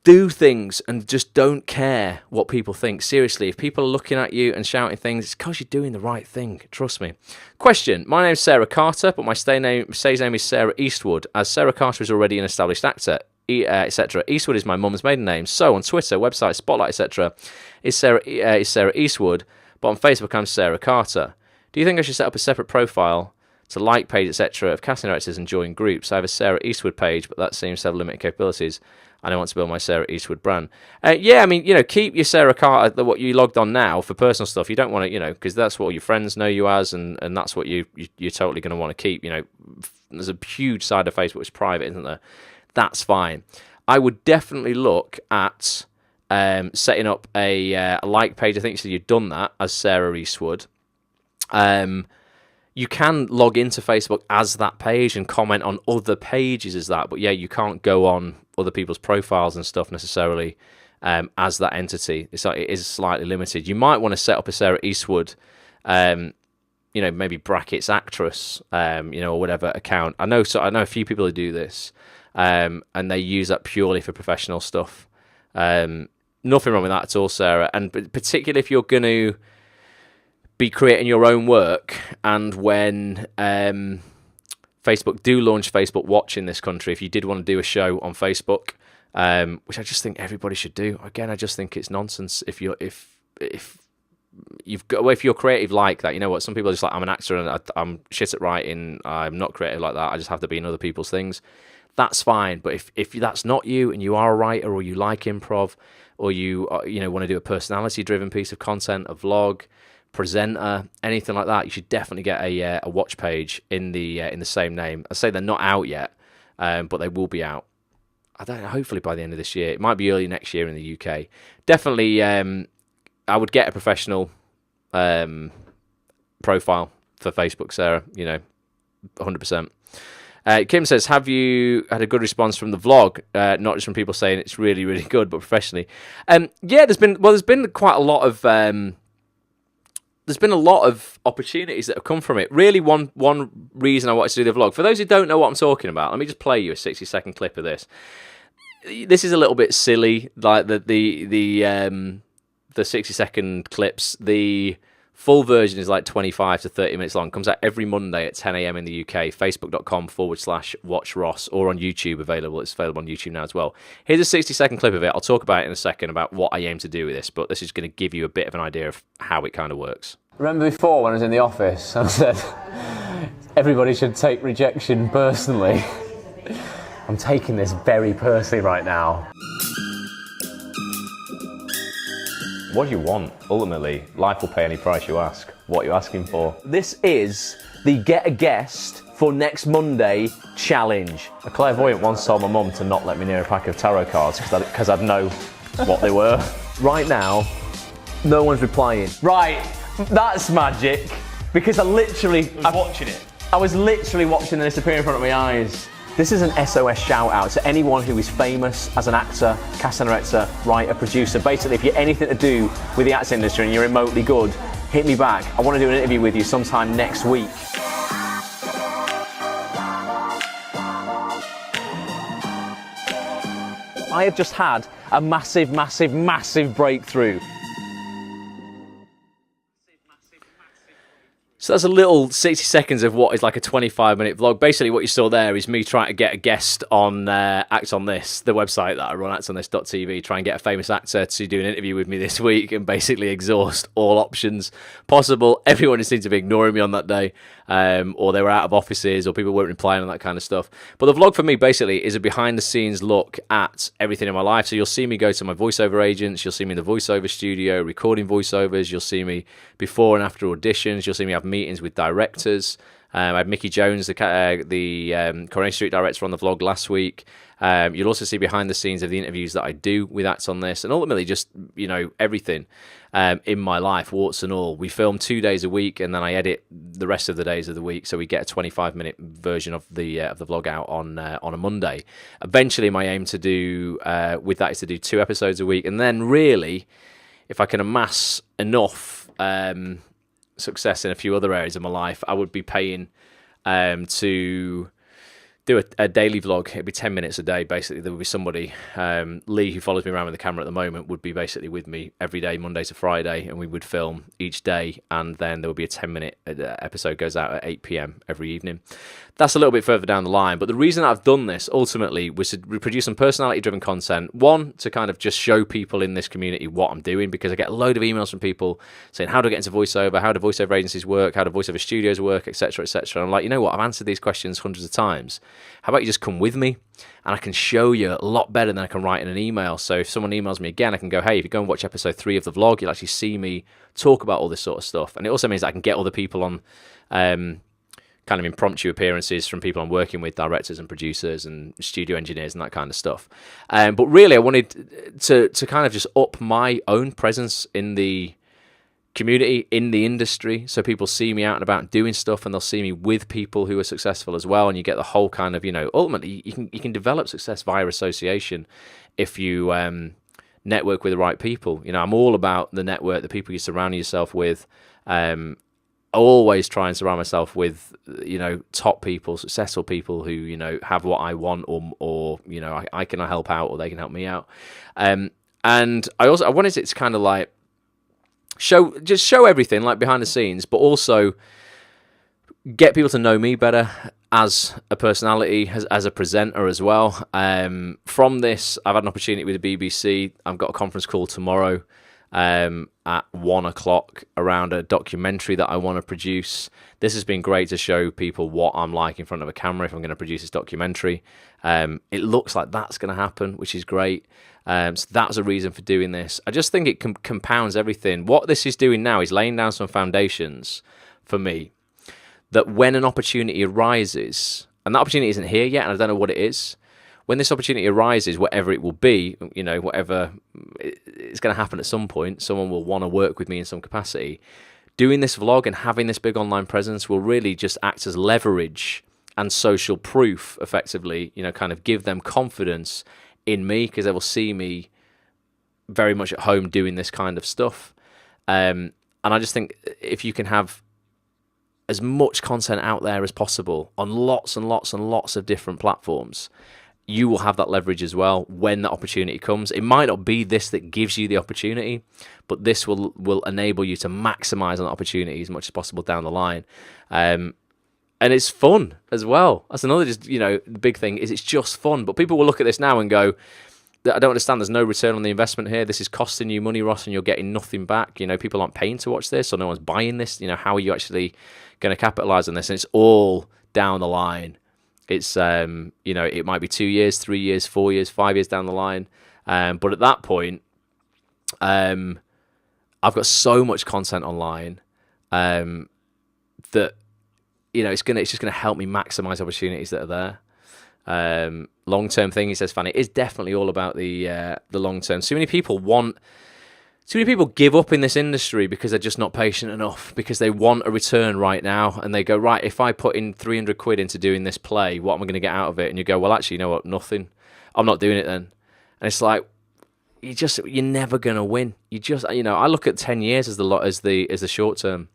do things and just don't care what people think. Seriously, if people are looking at you and shouting things, it's because you're doing the right thing. Trust me. Question. My name's Sarah Carter, but my stage name is Sarah Eastwood, as Sarah Carter is already an established actor, etc. Eastwood is my mum's maiden name. So on Twitter, website, Spotlight, etc. is Sarah Eastwood, but on Facebook I'm Sarah Carter. Do you think I should set up a separate profile to like page, etc. of casting directors and join groups? I have a Sarah Eastwood page, but that seems to have limited capabilities. And I want to build my Sarah Eastwood brand. Yeah, I mean, keep your Sarah Carter, what you logged on now for personal stuff. You don't want to, because that's what your friends know you as, and that's what you're totally going to want to keep. There's a huge side of Facebook which is private, isn't there? That's fine. I would definitely look at setting up a like page. I think you said you've done that as Sarah Eastwood. You can log into Facebook as that page and comment on other pages as that, but yeah, you can't go on other people's profiles and stuff necessarily as that entity. It is slightly limited. You might want to set up a Sarah Eastwood, maybe brackets actress, or whatever account. I know a few people who do this, and they use that purely for professional stuff. Nothing wrong with that at all, Sarah. And particularly if you're going to be creating your own work, and when Facebook do launch Facebook Watch in this country, if you did want to do a show on Facebook, which I just think everybody should do. Again, I just think it's nonsense if you're creative like that. You know what? Some people are just like, I'm an actor and I'm shit at writing. I'm not creative like that. I just have to be in other people's things. That's fine. But if that's not you, and you are a writer, or you like improv, or you want to do a personality-driven piece of content, a vlog, presenter, anything like that, you should definitely get a watch page in the same name. I say they're not out yet, but they will be out. I don't know, hopefully by the end of this year. It might be early next year in the UK. Definitely, I would get a professional profile for Facebook, Sarah. 100%. Kim says, have you had a good response from the vlog? Not just from people saying it's really, really good, but professionally. Yeah, there's been quite a lot of there's been a lot of opportunities that have come from it. Really, one reason I wanted to do the vlog, for those who don't know what I'm talking about, let me just play you a 60-second clip of this. This is a little bit silly, like the 60-second clips. The full version is like 25 to 30 minutes long. Comes out every Monday at 10 a.m. in the UK. Facebook.com/watch Ross, or on YouTube available. It's available on YouTube now as well. Here's a 60-second clip of it. I'll talk about it in a second about what I aim to do with this, but this is going to give you a bit of an idea of how it kind of works. Remember before when I was in the office, I said everybody should take rejection personally. I'm taking this very personally right now. What do you want? Ultimately, life will pay any price you ask. What are you asking for? This is the Get a Guest for next Monday challenge. A clairvoyant once told my mum to not let me near a pack of tarot cards because I'd know what they were. Right now, no one's replying. Right, that's magic. Because I was literally watching this appear in front of my eyes. This is an SOS shout out to anyone who is famous as an actor, casting director, writer, producer. Basically, if you're anything to do with the acting industry and you're remotely good, hit me back. I want to do an interview with you sometime next week. I have just had a massive, massive, massive breakthrough. So that's a little 60 seconds of what is like a 25-minute vlog. Basically, what you saw there is me trying to get a guest on Act On This, the website that I run, actonthis.tv, try and get a famous actor to do an interview with me this week and basically exhaust all options possible. Everyone seemed to be ignoring me on that day, or they were out of offices, or people weren't replying and that kind of stuff. But the vlog for me basically is a behind-the-scenes look at everything in my life. So you'll see me go to my voiceover agents, you'll see me in the voiceover studio recording voiceovers, you'll see me before and after auditions, you'll see me have meetings with directors. I had Mickey Jones, the Coronation Street director, on the vlog last week. You'll also see behind the scenes of the interviews that I do with Acts on This, and ultimately just, you know, everything in my life, warts and all. We film 2 days a week, and then I edit the rest of the days of the week, so we get a 25-minute version of the vlog out on a Monday. Eventually, my aim to do with that is to do 2 episodes a week, and then really, if I can amass enough success in a few other areas of my life, I would be paying to do a daily vlog. It'd be 10 minutes a day. Basically, there would be somebody, Lee, who follows me around with the camera at the moment, would be basically with me every day, Monday to Friday, and we would film each day, and then there would be a 10-minute episode goes out at 8 p.m. every evening. That's a little bit further down the line, but the reason I've done this ultimately was to produce some personality-driven content. One, to kind of just show people in this community what I'm doing, because I get a load of emails from people saying, how do I get into voiceover? How do voiceover agencies work? How do voiceover studios work? Etc., etc. I'm like, you know what? I've answered these questions hundreds of times. How about you just come with me, and I can show you a lot better than I can write in an email. So if someone emails me again, I can go, hey, if you go and watch episode 3 of the vlog, you'll actually see me talk about all this sort of stuff. And it also means that I can get other people on kind of impromptu appearances from people I'm working with, directors and producers and studio engineers and that kind of stuff. But really, I wanted to kind of just up my own presence in the community, in the industry, so people see me out and about doing stuff, and they'll see me with people who are successful as well, and you get the whole kind of, you know, ultimately you can develop success via association if you network with the right people. You know, I'm all about the network, the people you surround yourself with. Always try and surround myself with, you know, top people, successful people who, you know, have what I want, or you know, I can help out, or they can help me out. And I wanted it to kind of like show everything like behind the scenes, but also get people to know me better as a personality, as a presenter as well. From this, I've had an opportunity with the BBC. I've got a conference call tomorrow at 1 o'clock around a documentary that I want to produce. This has been great to show people what I'm like in front of a camera if I'm going to produce this documentary. It looks like that's going to happen, which is great. So that was a reason for doing this. I just think it compounds everything. What this is doing now is laying down some foundations for me, that when an opportunity arises, and that opportunity isn't here yet, and I don't know what it is, when this opportunity arises, whatever it will be, you know, whatever, it's going to happen at some point, someone will want to work with me in some capacity. Doing this vlog and having this big online presence will really just act as leverage and social proof, effectively, you know, kind of give them confidence in me, because they will see me very much at home doing this kind of stuff. And I just think if you can have as much content out there as possible on lots and lots and lots of different platforms, you will have that leverage as well when the opportunity comes. It might not be this that gives you the opportunity, but this will enable you to maximize on the opportunity as much as possible down the line. And it's fun as well. That's another, just, you know, the big thing is it's just fun. But people will look at this now and go, I don't understand, there's no return on the investment here. This is costing you money, Ross, and you're getting nothing back. You know, people aren't paying to watch this, or no one's buying this. You know, how are you actually going to capitalize on this? And it's all down the line. It's, you know, it might be 2 years, 3 years, 4 years, 5 years down the line. But at that point, I've got so much content online that it's just gonna help me maximize opportunities that are there. Long-term thing, he says, Fanny, it is definitely all about the long term. Too many people give up in this industry because they're just not patient enough, because they want a return right now, and they go, right, if I put in 300 quid into doing this play, what am I going to get out of it? And you go, well, actually, you know what, nothing. I'm not doing it then. And it's like, you're never going to win. I look at 10 years as the short term.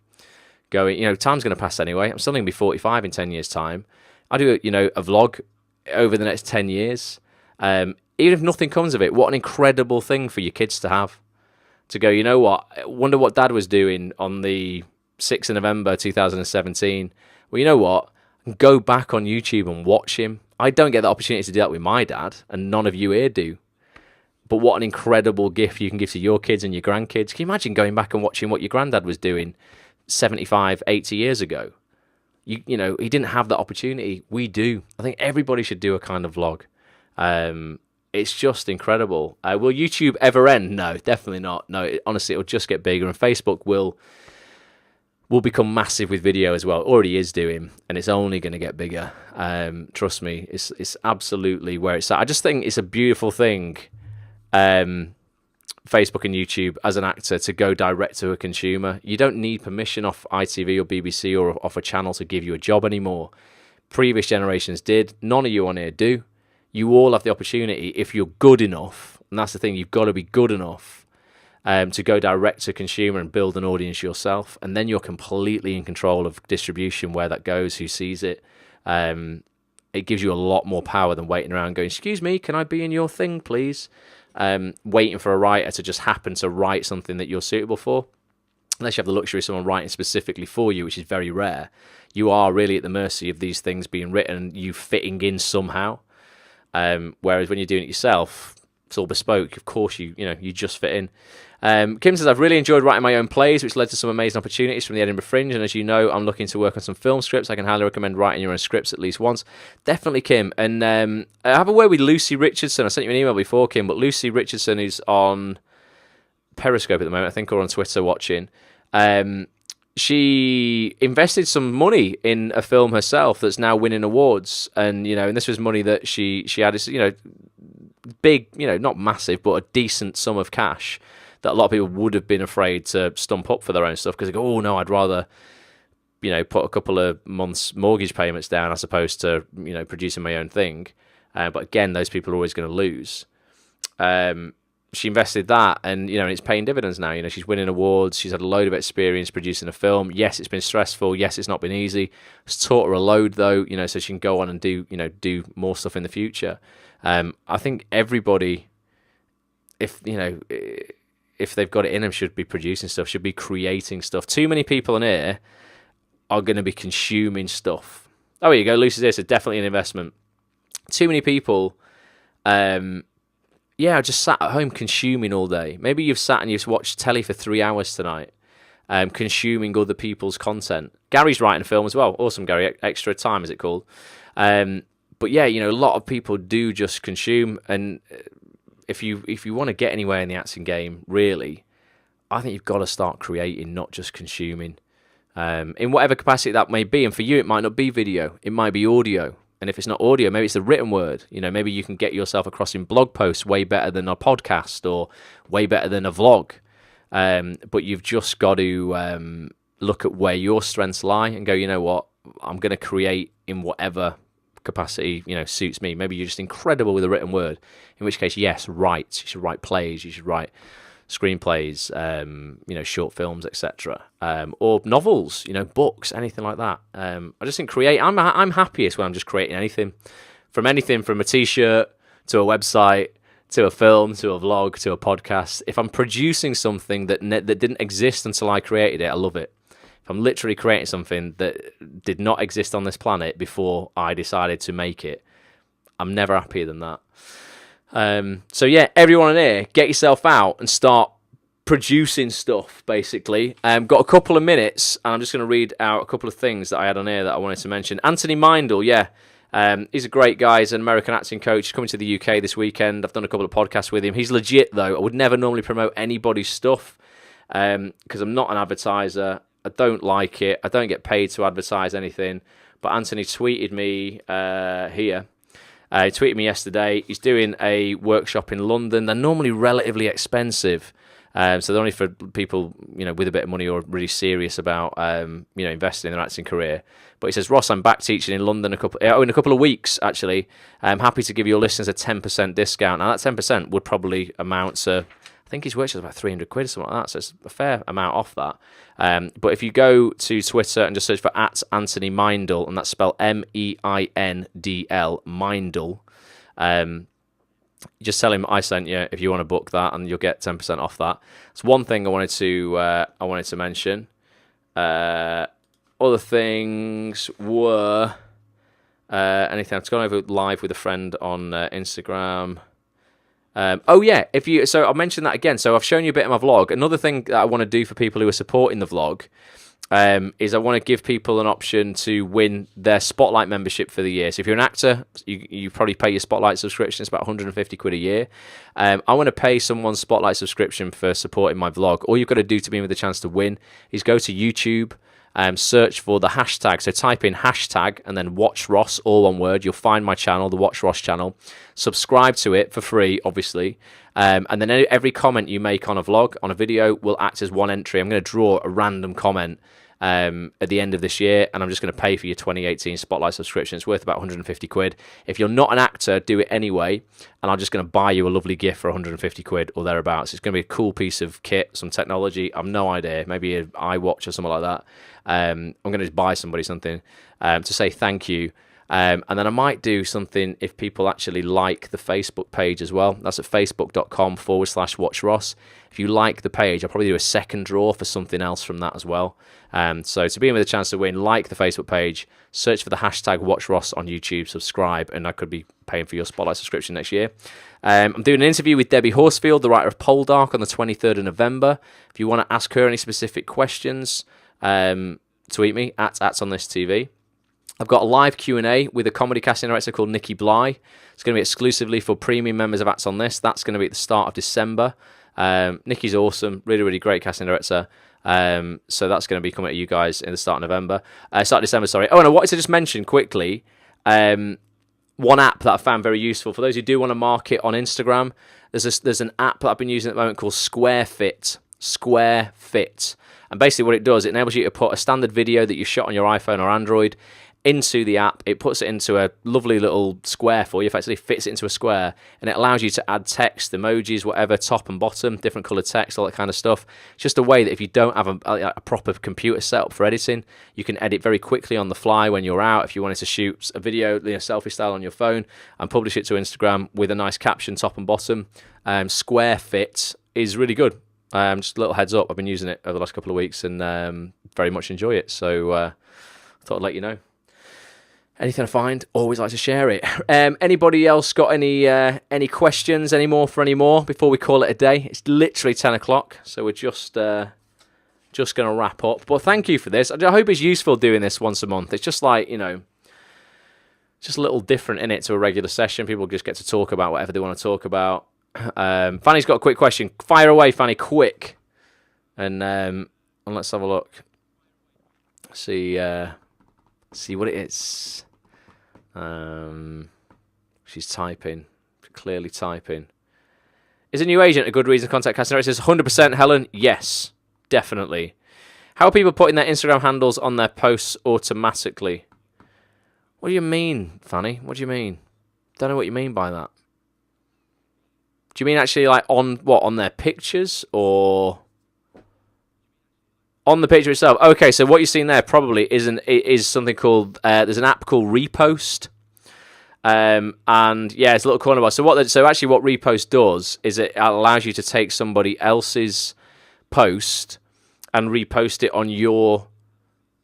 Going, time's going to pass anyway. I'm still going to be 45 in 10 years' time. I do, a vlog over the next 10 years. Even if nothing comes of it, what an incredible thing for your kids to have. To go, you know what, I wonder what Dad was doing on the 6th of November 2017. Well, you know what, go back on YouTube and watch him. I don't get the opportunity to do that with my dad, and none of you here do. But what an incredible gift you can give to your kids and your grandkids. Can you imagine going back and watching what your granddad was doing 75, 80 years ago? He didn't have that opportunity. We do. I think everybody should do a kind of vlog. It's just incredible. Will YouTube ever end? No, definitely not. No, honestly, it'll just get bigger, and Facebook will become massive with video as well. It already is doing, and it's only going to get bigger. Trust me, it's absolutely where it's at. I just think it's a beautiful thing, Facebook and YouTube, as an actor, to go direct to a consumer. You don't need permission off ITV or BBC or off a channel to give you a job anymore. Previous generations did. None of you on here do. You all have the opportunity, if you're good enough, and that's the thing, you've got to be good enough to go direct to consumer and build an audience yourself, and then you're completely in control of distribution, where that goes, who sees it. It gives you a lot more power than waiting around going, excuse me, can I be in your thing, please? Waiting for a writer to just happen to write something that you're suitable for. Unless you have the luxury of someone writing specifically for you, which is very rare. You are really at the mercy of these things being written, you fitting in somehow. Whereas when you're doing it yourself, it's all bespoke. Of course, you just fit in. Kim says, I've really enjoyed writing my own plays, which led to some amazing opportunities from the Edinburgh Fringe. And as you know, I'm looking to work on some film scripts. I can highly recommend writing your own scripts at least once. Definitely, Kim. And I have a word with Lucy Richardson. I sent you an email before, Kim, but Lucy Richardson, who's on Periscope at the moment, I think, or on Twitter watching. She invested some money in a film herself that's now winning awards, and and this was money that she had, big, not massive, but a decent sum of cash that a lot of people would have been afraid to stump up for their own stuff, because they go, oh no, I'd rather put a couple of months mortgage payments down as opposed to producing my own thing. But again, those people are always going to lose. She invested that, and it's paying dividends now. She's winning awards. She's had a load of experience producing a film. Yes, it's been stressful. Yes, it's not been easy. It's taught her a load, though. So she can go on and do more stuff in the future. I think everybody, if they've got it in them, should be producing stuff. Should be creating stuff. Too many people in here are going to be consuming stuff. Oh, here you go. Lucy's here. So definitely an investment. Too many people. I just sat at home consuming all day. Maybe you've sat and you've watched telly for 3 hours tonight, consuming other people's content. Gary's writing a film as well. Awesome, Gary. Extra Time, is it called? But yeah, a lot of people do just consume. And if you want to get anywhere in the acting game, really, I think you've got to start creating, not just consuming, in whatever capacity that may be. And for you, it might not be video. It might be audio. And if it's not audio, maybe it's the written word. Maybe you can get yourself across in blog posts way better than a podcast or way better than a vlog. But you've just got to look at where your strengths lie and go, you know what, I'm going to create in whatever capacity suits me. Maybe you're just incredible with a written word, in which case, yes, write. You should write plays. You should write screenplays, short films, etc., or novels, books, anything like that. I just think I'm happiest when I'm just creating anything from a t-shirt to a website to a film to a vlog to a podcast. If I'm producing something that didn't exist until I created it, I love it. If I'm literally creating something that did not exist on this planet before I decided to make it, I'm never happier than that. So yeah, everyone in here, get yourself out and start producing stuff, basically. Got a couple of minutes, and I'm just going to read out a couple of things that I had on here that I wanted to mention. Anthony Mindel, yeah. He's a great guy. He's an American acting coach. He's coming to the UK this weekend. I've done a couple of podcasts with him. He's legit, though. I would never normally promote anybody's stuff because I'm not an advertiser. I don't like it. I don't get paid to advertise anything. But Anthony tweeted me here. He tweeted me yesterday. He's doing a workshop in London. They're normally relatively expensive. So they're only for people, with a bit of money or really serious about, investing in their acting career. But he says, Ross, I'm back teaching in London in a couple of weeks, actually. I'm happy to give your listeners a 10% discount. Now, that 10% would probably amount to, I think his workshop's about 300 quid or something like that. So it's a fair amount off that. But if you go to Twitter and just search for @Anthony Mindel, and that's spelled MEINDL, Mindel, just tell him I sent you if you want to book that, and you'll get 10% off that. It's one thing I wanted to mention. Other things were anything. I've gone over live with a friend on Instagram. So I'll mention that again. So I've shown you a bit of my vlog. Another thing that I want to do for people who are supporting the vlog is I want to give people an option to win their Spotlight membership for the year. So if you're an actor, you probably pay your Spotlight subscription. It's about 150 quid a year. I want to pay someone's Spotlight subscription for supporting my vlog. All you've got to do to be with a chance to win is go to YouTube, search for the hashtag. So type in hashtag and then Watch Ross, all one word. You'll find my channel, the Watch Ross channel. Subscribe to it for free, obviously. And then every comment you make on a vlog, on a video, will act as one entry. I'm going to draw a random comment at the end of this year, and I'm just going to pay for your 2018 Spotlight subscription. It's worth about 150 quid. If you're not an actor, do it anyway, and I'm just going to buy you a lovely gift for 150 quid or thereabouts. It's going to be a cool piece of kit, some technology. I've no idea, maybe an iWatch or something like that. I'm going to just buy somebody something to say thank you. And then I might do something if people actually like the Facebook page as well. That's at facebook.com/WatchRoss. If you like the page, I'll probably do a second draw for something else from that as well. So to be in with a chance to win, like the Facebook page, search for the hashtag WatchRoss on YouTube, subscribe, and I could be paying for your Spotlight subscription next year. I'm doing an interview with Debbie Horsfield, the writer of Poldark, on the 23rd of November. If you want to ask her any specific questions, tweet me @OnThisTV. I've got a live Q&A with a comedy casting director called Nikki Bly. It's going to be exclusively for premium members of Acts on This. That's going to be at the start of December. Nikki's awesome, really, really great casting director. So that's going to be coming to you guys in the start of November. Start of December, sorry. Oh, and I wanted to just mention quickly one app that I found very useful. For those who do want to market on Instagram, there's an app that I've been using at the moment called SquareFit. SquareFit. And basically what it does, it enables you to put a standard video that you shot on your iPhone or Android into the app. It puts it into a lovely little square for you, effectively fits it into a square, and it allows you to add text, emojis, whatever, top and bottom, different coloured text, all that kind of stuff. It's just a way that if you don't have a proper computer setup for editing, you can edit very quickly on the fly when you're out. If you wanted to shoot a video, selfie style on your phone, and publish it to Instagram with a nice caption, top and bottom, SquareFit is really good. Just a little heads up, I've been using it over the last couple of weeks and very much enjoy it. So I thought I'd let you know. Anything I find, always like to share it. Anybody else got any questions anymore before we call it a day? It's literally 10 o'clock, so we're just going to wrap up. But thank you for this. I hope it's useful doing this once a month. It's just like, just a little different in it to a regular session. People just get to talk about whatever they want to talk about. Fanny's got a quick question. Fire away, Fanny, quick. And let's have a look. See what it is. She's typing, clearly typing. Is a new agent a good reason to contact casting directors? 100%, Helen. Yes, definitely. How are people putting their Instagram handles on their posts automatically? What do you mean, Fanny? What do you mean? Don't know what you mean by that. Do you mean actually like on their pictures or on the picture itself? Okay, so what you're seeing there probably is something called there's an app called Repost, and yeah, it's a little corner bar. So actually what Repost does is it allows you to take somebody else's post and repost it on your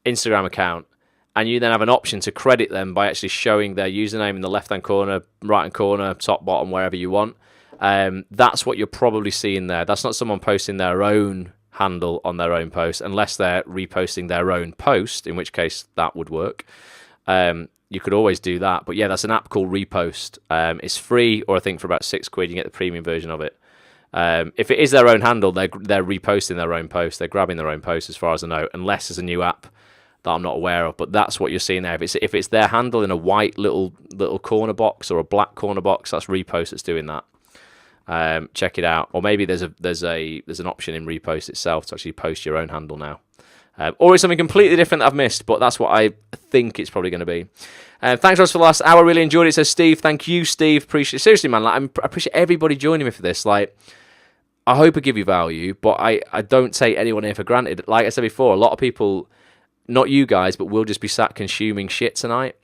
Instagram account, and you then have an option to credit them by actually showing their username in the left hand corner, right hand corner, top, bottom, wherever you want. That's what you're probably seeing there. That's not someone posting their own handle on their own post, unless they're reposting their own post, in which case that would work. You could always do that. But yeah, that's an app called Repost. It's free, or I think for about £6 you get the premium version of it. If it is their own handle, they're reposting their own post. They're grabbing their own post, as far as I know, unless there's a new app that I'm not aware of. But that's what you're seeing there. If it's their handle in a white little corner box or a black corner box, that's repost that's doing that. Check it out. Or maybe there's an option in repost itself to actually post your own handle now. Or it's something completely different that I've missed, but that's what I think it's probably going to be. Thanks, Ross, for the last hour. Really enjoyed it, says Steve. Thank you, Steve. Appreciate it. Seriously, man. I appreciate everybody joining me for this. I hope I give you value, but I don't take anyone here for granted. Like I said before, a lot of people, not you guys, but we'll just be sat consuming shit tonight.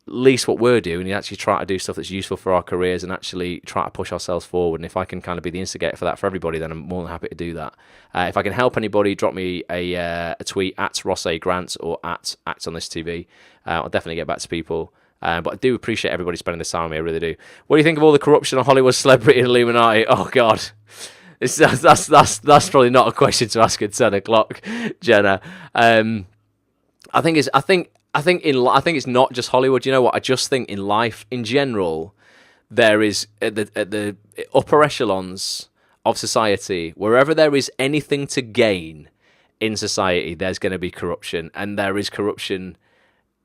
At least what we're doing is actually try to do stuff that's useful for our careers and actually try to push ourselves forward. And if I can kind of be the instigator for that for everybody, then I'm more than happy to do that. If I can help anybody, drop me a tweet at Ross A. Grant or at Act on This TV. I'll definitely get back to people. But I do appreciate everybody spending this time with me. I really do. What do you think of all the corruption on Hollywood celebrity and Illuminati? Oh God, that's probably not a question to ask at 10 o'clock, Jenna. I think it's not just Hollywood. You know what? I just think in life in general, there is at the upper echelons of society, wherever there is anything to gain in society, there's going to be corruption, and there is corruption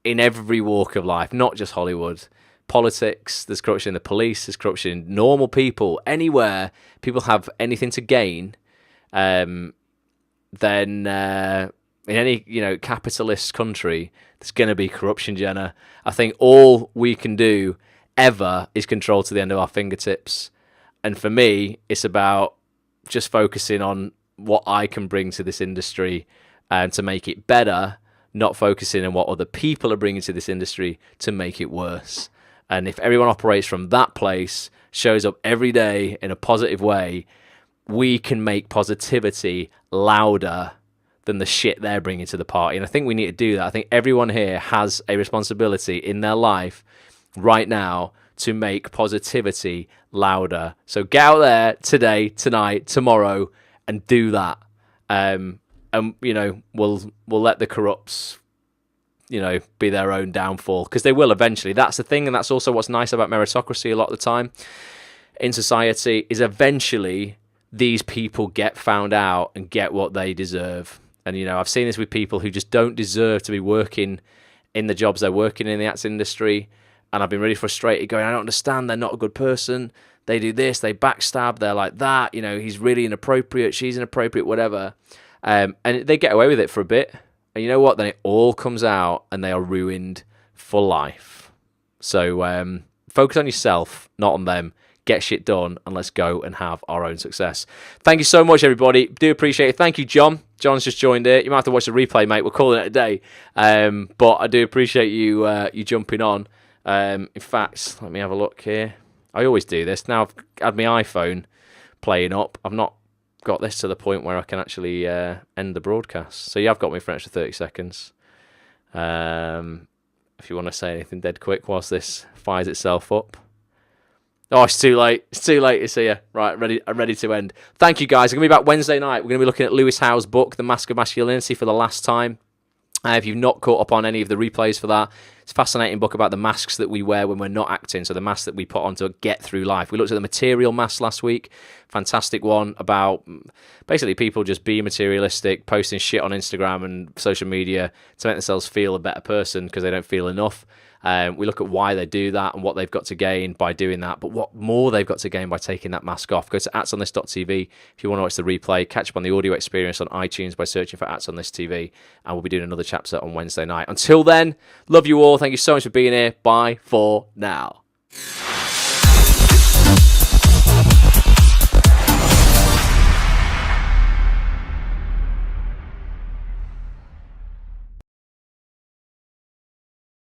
in every walk of life, not just Hollywood. Politics, there's corruption in the police, there's corruption in normal people. Anywhere people have anything to gain, then in any capitalist country, there's going to be corruption, Jenna. I think all we can do ever is control to the end of our fingertips. And for me, it's about just focusing on what I can bring to this industry to make it better, not focusing on what other people are bringing to this industry to make it worse. And if everyone operates from that place, shows up every day in a positive way, we can make positivity louder than the shit they're bringing to the party. And I think we need to do that. I think everyone here has a responsibility in their life right now to make positivity louder. So get out there today, tonight, tomorrow, and do that. And we'll let the corrupts, be their own downfall, because they will eventually. That's the thing, and that's also what's nice about meritocracy a lot of the time in society, is eventually these people get found out and get what they deserve. And, I've seen this with people who just don't deserve to be working in the jobs they're working in the arts industry. And I've been really frustrated going, I don't understand. They're not a good person. They do this. They backstab. They're like that. He's really inappropriate. She's inappropriate, whatever. And they get away with it for a bit. And you know what? Then it all comes out and they are ruined for life. So focus on yourself, not on them. Get shit done, and let's go and have our own success. Thank you so much, everybody. Do appreciate it. Thank you, John. John's just joined it. You might have to watch the replay, mate. We're calling it a day. But I do appreciate you jumping on. In fact, let me have a look here. I always do this. Now I've had my iPhone playing up. I've not got this to the point where I can actually end the broadcast. So you have got me for an extra 30 seconds. If you want to say anything dead quick whilst this fires itself up. Oh, it's too late. It's too late. It's here. Right, I'm ready to end. Thank you, guys. I'm going to be back Wednesday night. We're going to be looking at Lewis Howe's book, The Mask of Masculinity, for the last time. If you've not caught up on any of the replays for that, it's a fascinating book about the masks that we wear when we're not acting, so the masks that we put on to get through life. We looked at the material mask last week. Fantastic one about basically people just being materialistic, posting shit on Instagram and social media to make themselves feel a better person because they don't feel enough. We look at why they do that and what they've got to gain by doing that, but what more they've got to gain by taking that mask off. Go to atsonthis.tv if you want to watch the replay. Catch up on the audio experience on iTunes by searching for Ats on This TV, and we'll be doing another chapter on Wednesday night. Until then, love you all. Thank you so much for being here. Bye for now.